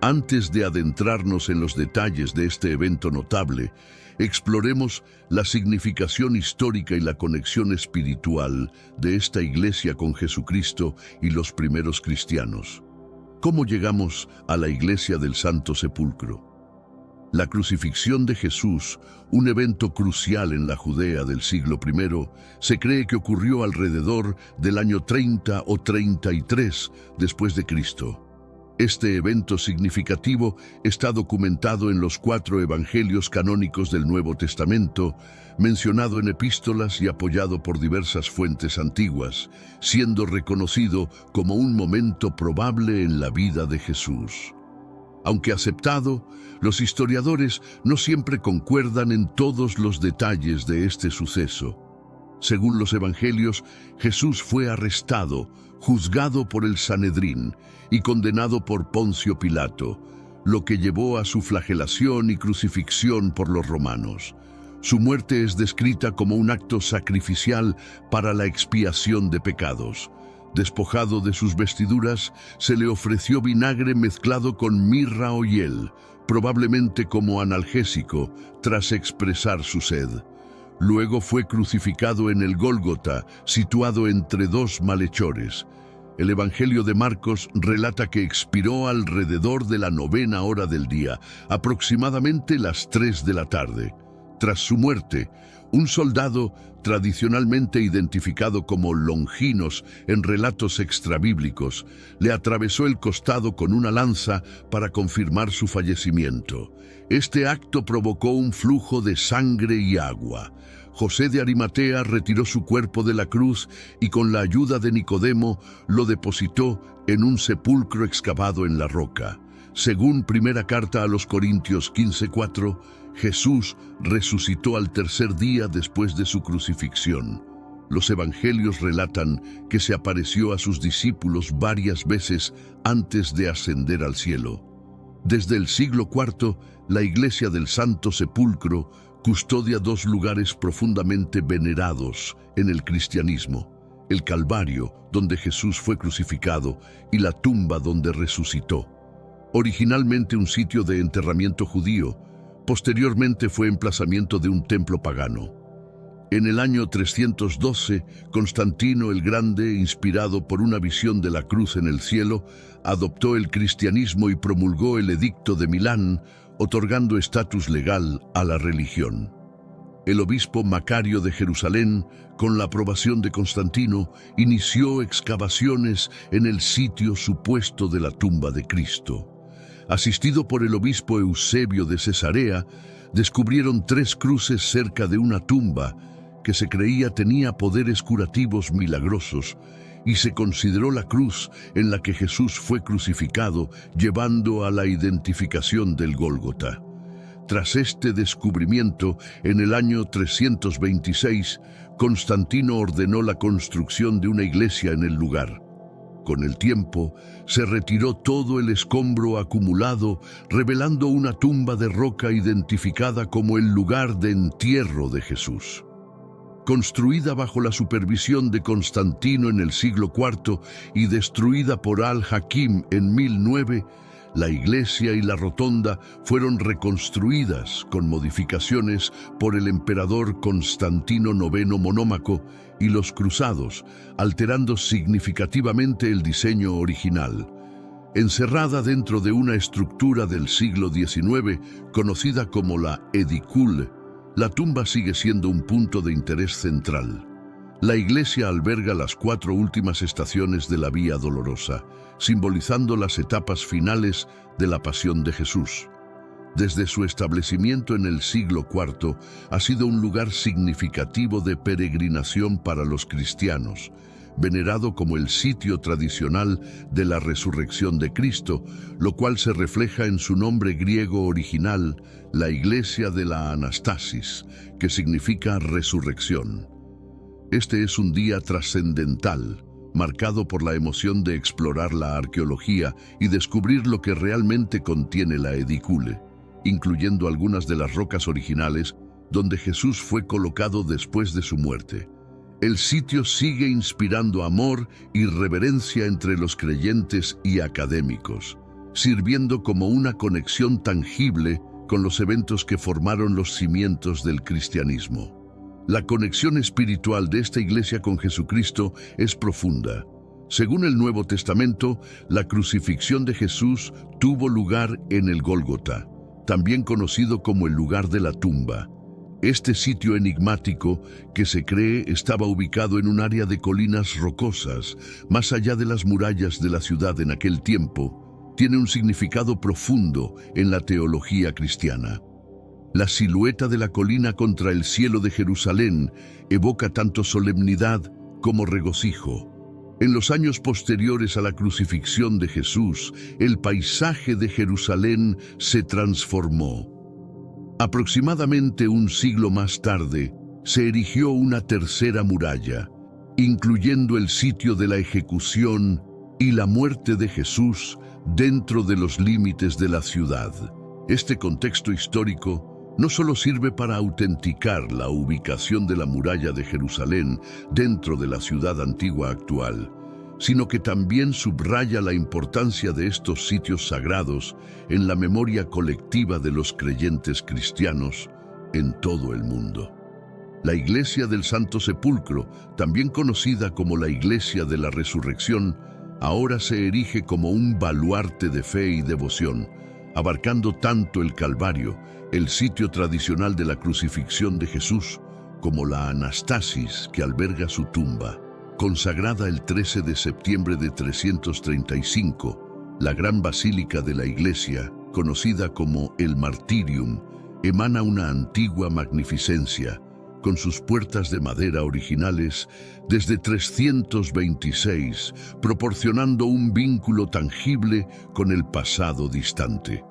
Antes de adentrarnos en los detalles de este evento notable, exploremos la significación histórica y la conexión espiritual de esta iglesia con Jesucristo y los primeros cristianos. ¿Cómo llegamos a la Iglesia del Santo Sepulcro? La crucifixión de Jesús, un evento crucial en la Judea del siglo I, se cree que ocurrió alrededor del año 30 o 33 después de Cristo. Este evento significativo está documentado en los 4 evangelios canónicos del Nuevo Testamento, mencionado en epístolas y apoyado por diversas fuentes antiguas, siendo reconocido como un momento probable en la vida de Jesús. Aunque aceptado, los historiadores no siempre concuerdan en todos los detalles de este suceso. Según los evangelios, Jesús fue arrestado, juzgado por el Sanedrín y condenado por Poncio Pilato, lo que llevó a su flagelación y crucifixión por los romanos. Su muerte es descrita como un acto sacrificial para la expiación de pecados. Despojado de sus vestiduras, se le ofreció vinagre mezclado con mirra o hiel, probablemente como analgésico, tras expresar su sed. Luego fue crucificado en el Gólgota, situado entre 2 malhechores. El Evangelio de Marcos relata que expiró alrededor de la 9ª hora del día, aproximadamente las 3 de la tarde. Tras su muerte, un soldado, tradicionalmente identificado como Longinos en relatos extrabíblicos, le atravesó el costado con una lanza para confirmar su fallecimiento. Este acto provocó un flujo de sangre y agua. José de Arimatea retiró su cuerpo de la cruz y con la ayuda de Nicodemo lo depositó en un sepulcro excavado en la roca. Según primera carta a los Corintios 15:4, Jesús resucitó al tercer día después de su crucifixión. Los evangelios relatan que se apareció a sus discípulos varias veces antes de ascender al cielo. Desde el siglo IV, la Iglesia del Santo Sepulcro custodia 2 lugares profundamente venerados en el cristianismo: el Calvario, donde Jesús fue crucificado, y la tumba donde resucitó. Originalmente un sitio de enterramiento judío, posteriormente fue emplazamiento de un templo pagano. En el año 312, Constantino el Grande, inspirado por una visión de la cruz en el cielo, adoptó el cristianismo y promulgó el Edicto de Milán, otorgando estatus legal a la religión. El obispo Macario de Jerusalén, con la aprobación de Constantino, inició excavaciones en el sitio supuesto de la tumba de Cristo. Asistido por el obispo Eusebio de Cesarea, descubrieron 3 cruces cerca de una tumba que se creía tenía poderes curativos milagrosos, y se consideró la cruz en la que Jesús fue crucificado, llevando a la identificación del Gólgota. Tras este descubrimiento, en el año 326, Constantino ordenó la construcción de una iglesia en el lugar. Con el tiempo, se retiró todo el escombro acumulado, revelando una tumba de roca identificada como el lugar de entierro de Jesús. Construida bajo la supervisión de Constantino en el siglo IV y destruida por Al-Hakim en 1009, la iglesia y la rotonda fueron reconstruidas con modificaciones por el emperador Constantino IX Monómaco y los cruzados, alterando significativamente el diseño original. Encerrada dentro de una estructura del siglo XIX, conocida como la Edicule, la tumba sigue siendo un punto de interés central. La iglesia alberga las 4 últimas estaciones de la Vía Dolorosa, simbolizando las etapas finales de la pasión de Jesús. Desde su establecimiento en el siglo IV, ha sido un lugar significativo de peregrinación para los cristianos, venerado como el sitio tradicional de la resurrección de Cristo, lo cual se refleja en su nombre griego original, la Iglesia de la Anastasis, que significa resurrección. Este es un día trascendental, marcado por la emoción de explorar la arqueología y descubrir lo que realmente contiene la Edicule, incluyendo algunas de las rocas originales donde Jesús fue colocado después de su muerte. El sitio sigue inspirando amor y reverencia entre los creyentes y académicos, sirviendo como una conexión tangible con los eventos que formaron los cimientos del cristianismo. La conexión espiritual de esta iglesia con Jesucristo es profunda. Según el Nuevo Testamento, la crucifixión de Jesús tuvo lugar en el Gólgota, también conocido como el lugar de la tumba. Este sitio enigmático, que se cree estaba ubicado en un área de colinas rocosas, más allá de las murallas de la ciudad en aquel tiempo, tiene un significado profundo en la teología cristiana. La silueta de la colina contra el cielo de Jerusalén evoca tanto solemnidad como regocijo. En los años posteriores a la crucifixión de Jesús, el paisaje de Jerusalén se transformó. Aproximadamente un siglo más tarde, se erigió una tercera muralla, incluyendo el sitio de la ejecución y la muerte de Jesús dentro de los límites de la ciudad. Este contexto histórico no solo sirve para autenticar la ubicación de la muralla de Jerusalén dentro de la ciudad antigua actual, sino que también subraya la importancia de estos sitios sagrados en la memoria colectiva de los creyentes cristianos en todo el mundo. La Iglesia del Santo Sepulcro, también conocida como la Iglesia de la Resurrección, ahora se erige como un baluarte de fe y devoción, abarcando tanto el Calvario, el sitio tradicional de la crucifixión de Jesús, como la Anastasis que alberga su tumba. Consagrada el 13 de septiembre de 335, la gran basílica de la iglesia, conocida como el Martyrium, emana una antigua magnificencia, con sus puertas de madera originales desde 326, proporcionando un vínculo tangible con el pasado distante.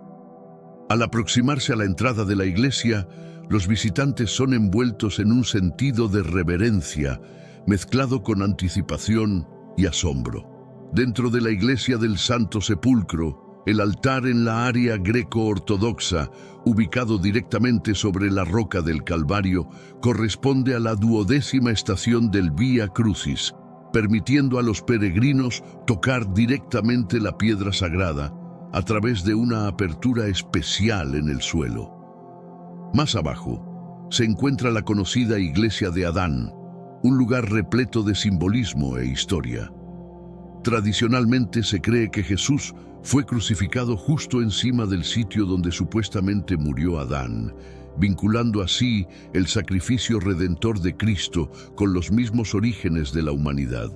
Al aproximarse a la entrada de la iglesia, los visitantes son envueltos en un sentido de reverencia, mezclado con anticipación y asombro. Dentro de la iglesia del Santo Sepulcro, el altar en la área greco-ortodoxa, ubicado directamente sobre la roca del Calvario, corresponde a la 12ª estación del Vía Crucis, permitiendo a los peregrinos tocar directamente la piedra sagrada a través de una apertura especial en el suelo. Más abajo se encuentra la conocida iglesia de Adán, un lugar repleto de simbolismo e historia. Tradicionalmente se cree que Jesús fue crucificado justo encima del sitio donde supuestamente murió Adán, vinculando así el sacrificio redentor de Cristo con los mismos orígenes de la humanidad.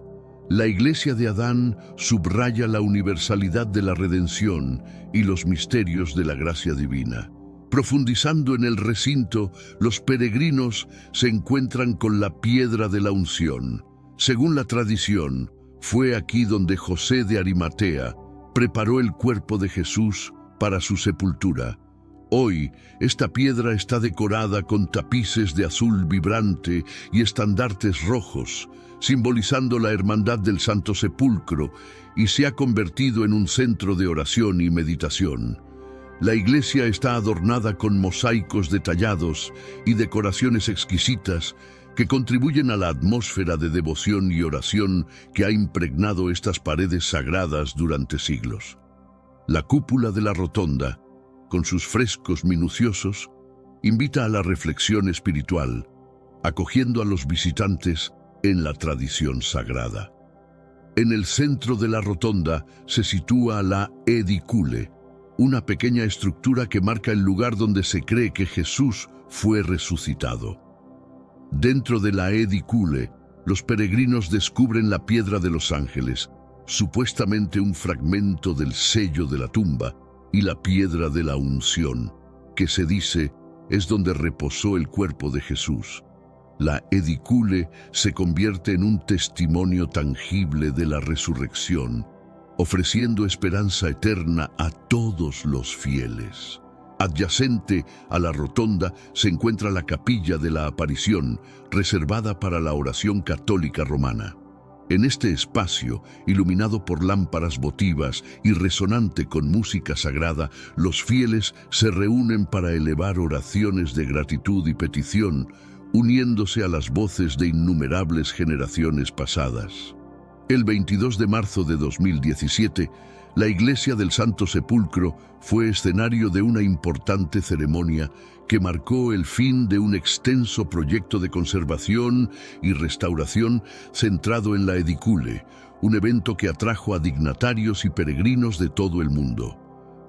La iglesia de Adán subraya la universalidad de la redención y los misterios de la gracia divina. Profundizando en el recinto, los peregrinos se encuentran con la piedra de la unción. Según la tradición, fue aquí donde José de Arimatea preparó el cuerpo de Jesús para su sepultura. Hoy, esta piedra está decorada con tapices de azul vibrante y estandartes rojos, simbolizando la hermandad del Santo Sepulcro, y se ha convertido en un centro de oración y meditación. La iglesia está adornada con mosaicos detallados y decoraciones exquisitas que contribuyen a la atmósfera de devoción y oración que ha impregnado estas paredes sagradas durante siglos. La cúpula de la rotonda, con sus frescos minuciosos, invita a la reflexión espiritual, acogiendo a los visitantes en la tradición sagrada. En el centro de la rotonda se sitúa la edicule, una pequeña estructura que marca el lugar donde se cree que Jesús fue resucitado. Dentro de la edicule, los peregrinos descubren la piedra de los ángeles, supuestamente un fragmento del sello de la tumba, y la piedra de la unción, que se dice es donde reposó el cuerpo de Jesús. La edicule se convierte en un testimonio tangible de la resurrección, ofreciendo esperanza eterna a todos los fieles. Adyacente a la rotonda se encuentra la capilla de la aparición, reservada para la oración católica romana. En este espacio, iluminado por lámparas votivas y resonante con música sagrada, los fieles se reúnen para elevar oraciones de gratitud y petición, uniéndose a las voces de innumerables generaciones pasadas. El 22 de marzo de 2017, la Iglesia del Santo Sepulcro fue escenario de una importante ceremonia que marcó el fin de un extenso proyecto de conservación y restauración centrado en la edicule, un evento que atrajo a dignatarios y peregrinos de todo el mundo.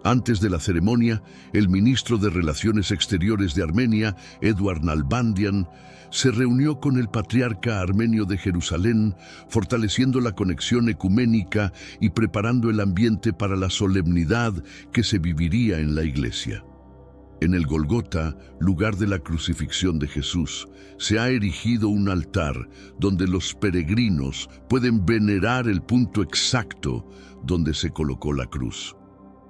Antes de la ceremonia, el ministro de Relaciones Exteriores de Armenia, Eduard Nalbandian, se reunió con el patriarca armenio de Jerusalén, fortaleciendo la conexión ecuménica y preparando el ambiente para la solemnidad que se viviría en la iglesia. En el Golgota, lugar de la crucifixión de Jesús, se ha erigido un altar donde los peregrinos pueden venerar el punto exacto donde se colocó la cruz.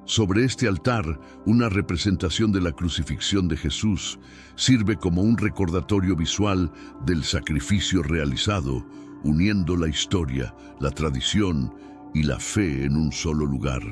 Sobre este altar, una representación de la crucifixión de Jesús sirve como un recordatorio visual del sacrificio realizado, uniendo la historia, la tradición y la fe en un solo lugar.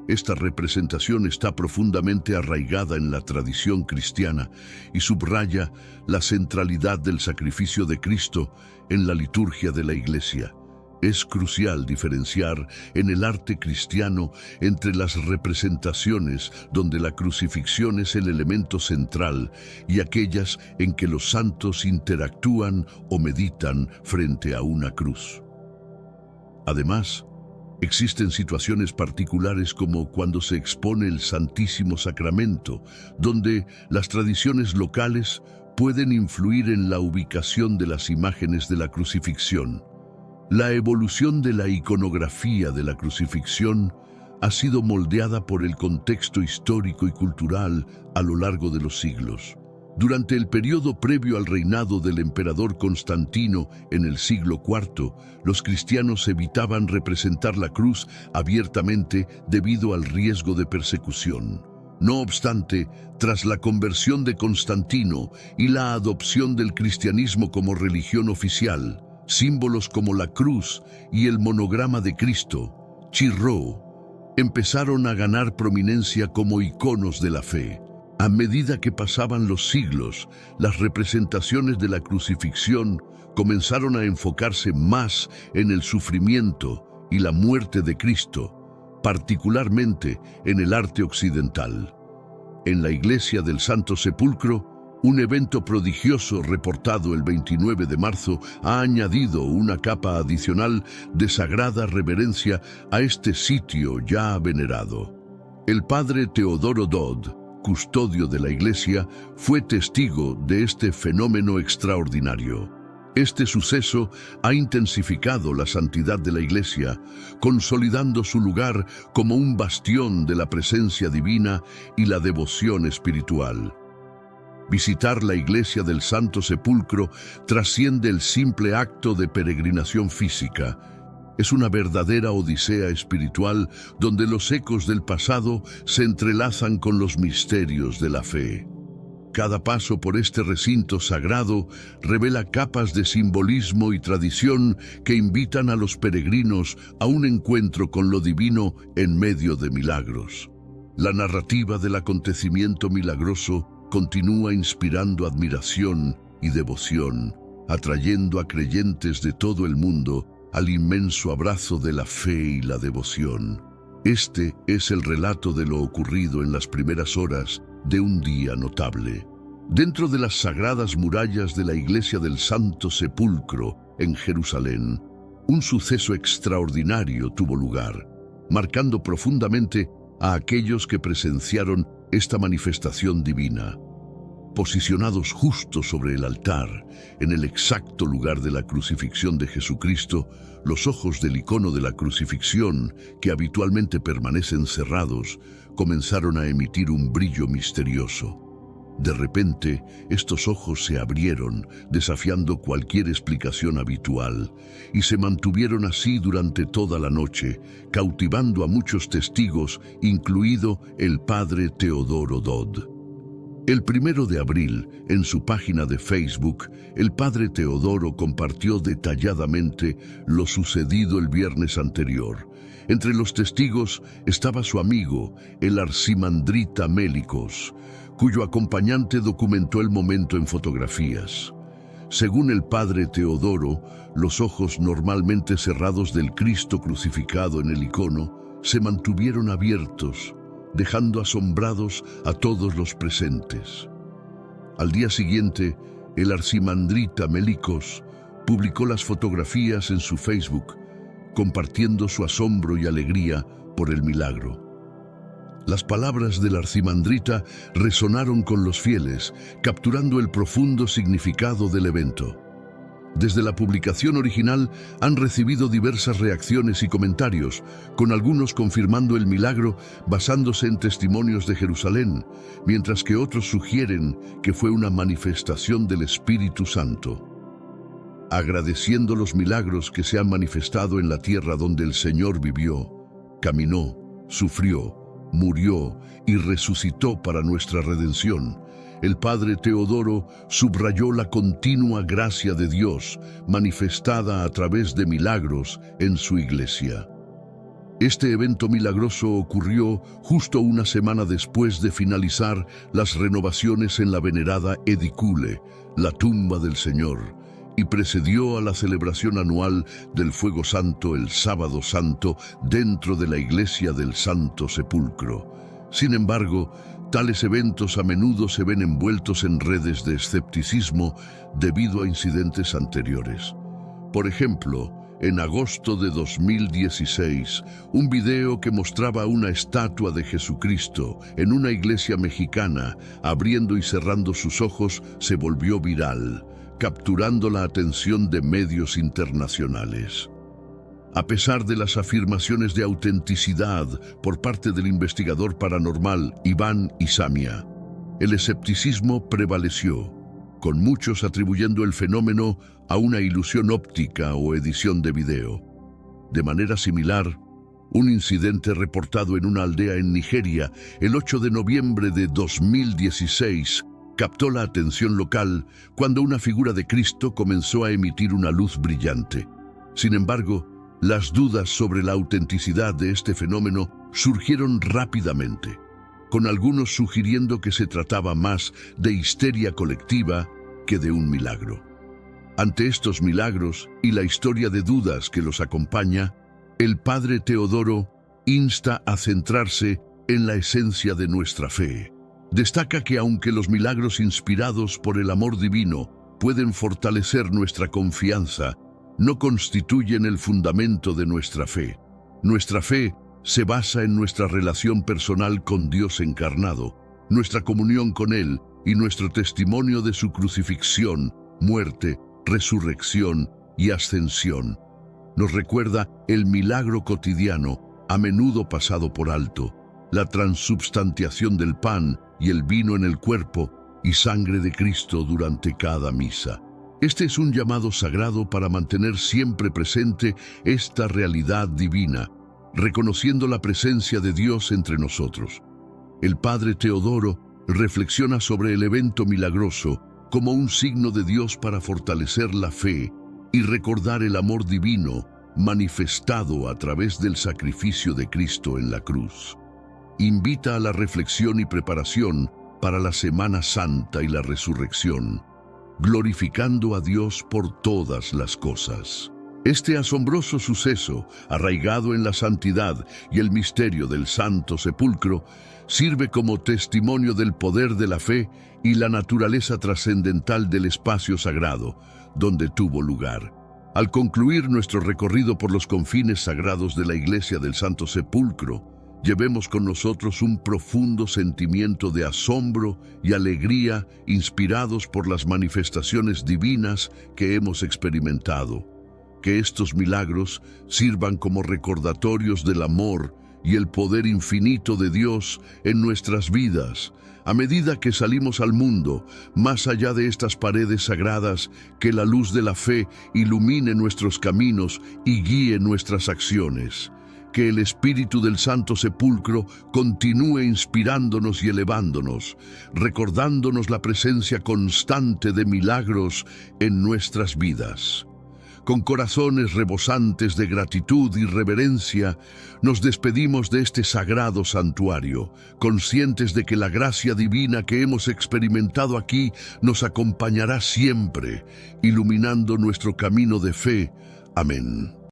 Esta representación está profundamente arraigada en la tradición cristiana y subraya la centralidad del sacrificio de Cristo en la liturgia de la Iglesia. Es crucial diferenciar en el arte cristiano entre las representaciones donde la crucifixión es el elemento central y aquellas en que los santos interactúan o meditan frente a una cruz. Además, existen situaciones particulares como cuando se expone el Santísimo Sacramento, donde las tradiciones locales pueden influir en la ubicación de las imágenes de la crucifixión. La evolución de la iconografía de la crucifixión ha sido moldeada por el contexto histórico y cultural a lo largo de los siglos. Durante el periodo previo al reinado del emperador Constantino en el siglo IV, los cristianos evitaban representar la cruz abiertamente debido al riesgo de persecución. No obstante, tras la conversión de Constantino y la adopción del cristianismo como religión oficial, símbolos como la cruz y el monograma de Cristo, Chirró, empezaron a ganar prominencia como iconos de la fe. A medida que pasaban los siglos, las representaciones de la crucifixión comenzaron a enfocarse más en el sufrimiento y la muerte de Cristo, particularmente en el arte occidental. En la iglesia del Santo Sepulcro, un evento prodigioso reportado el 29 de marzo ha añadido una capa adicional de sagrada reverencia a este sitio ya venerado. El padre Teodoro Dodd, custodio de la iglesia, fue testigo de este fenómeno extraordinario. Este suceso ha intensificado la santidad de la iglesia, consolidando su lugar como un bastión de la presencia divina y la devoción espiritual. Visitar la iglesia del Santo Sepulcro trasciende el simple acto de peregrinación física. Es una verdadera odisea espiritual donde los ecos del pasado se entrelazan con los misterios de la fe. Cada paso por este recinto sagrado revela capas de simbolismo y tradición que invitan a los peregrinos a un encuentro con lo divino en medio de milagros. La narrativa del acontecimiento milagroso continúa inspirando admiración y devoción, atrayendo a creyentes de todo el mundo al inmenso abrazo de la fe y la devoción. Este es el relato de lo ocurrido en las primeras horas de un día notable. Dentro de las sagradas murallas de la iglesia del Santo Sepulcro en Jerusalén, un suceso extraordinario tuvo lugar, marcando profundamente a aquellos que presenciaron esta manifestación divina. Posicionados justo sobre el altar, en el exacto lugar de la crucifixión de Jesucristo, los ojos del icono de la crucifixión, que habitualmente permanecen cerrados, comenzaron a emitir un brillo misterioso. De repente, estos ojos se abrieron, desafiando cualquier explicación habitual, y se mantuvieron así durante toda la noche, cautivando a muchos testigos, incluido el padre Teodoro Dodd. El 1 de abril, en su página de Facebook, el padre Teodoro compartió detalladamente lo sucedido el viernes anterior. Entre los testigos estaba su amigo, el arcimandrita Mélicos, cuyo acompañante documentó el momento en fotografías. Según el padre Teodoro, los ojos normalmente cerrados del Cristo crucificado en el icono se mantuvieron abiertos, dejando asombrados a todos los presentes. Al día siguiente, el arcimandrita Mélicos publicó las fotografías en su Facebook, compartiendo su asombro y alegría por el milagro. Las palabras del arcimandrita resonaron con los fieles, capturando el profundo significado del evento. Desde la publicación original han recibido diversas reacciones y comentarios, con algunos confirmando el milagro basándose en testimonios de Jerusalén, mientras que otros sugieren que fue una manifestación del Espíritu Santo. Agradeciendo los milagros que se han manifestado en la tierra donde el Señor vivió, caminó, sufrió, murió y resucitó para nuestra redención, el padre Teodoro subrayó la continua gracia de Dios manifestada a través de milagros en su iglesia. Este evento milagroso ocurrió justo una semana después de finalizar las renovaciones en la venerada Edicule, la tumba del Señor, y precedió a la celebración anual del Fuego Santo el Sábado Santo dentro de la iglesia del Santo Sepulcro. Sin embargo, tales eventos a menudo se ven envueltos en redes de escepticismo debido a incidentes anteriores. Por ejemplo, en agosto de 2016, un video que mostraba una estatua de Jesucristo en una iglesia mexicana abriendo y cerrando sus ojos se volvió viral, capturando la atención de medios internacionales. A pesar de las afirmaciones de autenticidad por parte del investigador paranormal Iván Isamia, el escepticismo prevaleció, con muchos atribuyendo el fenómeno a una ilusión óptica o edición de video. De manera similar, un incidente reportado en una aldea en Nigeria el 8 de noviembre de 2016 captó la atención local cuando una figura de Cristo comenzó a emitir una luz brillante. Sin embargo, las dudas sobre la autenticidad de este fenómeno surgieron rápidamente, con algunos sugiriendo que se trataba más de histeria colectiva que de un milagro. Ante estos milagros y la historia de dudas que los acompaña, el padre Teodoro insta a centrarse en la esencia de nuestra fe. Destaca que aunque los milagros inspirados por el amor divino pueden fortalecer nuestra confianza, no constituyen el fundamento de nuestra fe. Nuestra fe se basa en nuestra relación personal con Dios encarnado, nuestra comunión con Él y nuestro testimonio de su crucifixión, muerte, resurrección y ascensión. Nos recuerda el milagro cotidiano, a menudo pasado por alto, la transubstantiación del pan y el vino en el cuerpo y sangre de Cristo durante cada misa. Este es un llamado sagrado para mantener siempre presente esta realidad divina, reconociendo la presencia de Dios entre nosotros. El padre Teodoro reflexiona sobre el evento milagroso como un signo de Dios para fortalecer la fe y recordar el amor divino manifestado a través del sacrificio de Cristo en la cruz. Invita a la reflexión y preparación para la Semana Santa y la Resurrección, glorificando a Dios por todas las cosas. Este asombroso suceso, arraigado en la santidad y el misterio del Santo Sepulcro, sirve como testimonio del poder de la fe y la naturaleza trascendental del espacio sagrado, donde tuvo lugar. Al concluir nuestro recorrido por los confines sagrados de la Iglesia del Santo Sepulcro, llevemos con nosotros un profundo sentimiento de asombro y alegría inspirados por las manifestaciones divinas que hemos experimentado. Que estos milagros sirvan como recordatorios del amor y el poder infinito de Dios en nuestras vidas. A medida que salimos al mundo, más allá de estas paredes sagradas, que la luz de la fe ilumine nuestros caminos y guíe nuestras acciones. Que el Espíritu del Santo Sepulcro continúe inspirándonos y elevándonos, recordándonos la presencia constante de milagros en nuestras vidas. Con corazones rebosantes de gratitud y reverencia, nos despedimos de este sagrado santuario, conscientes de que la gracia divina que hemos experimentado aquí nos acompañará siempre, iluminando nuestro camino de fe. Amén.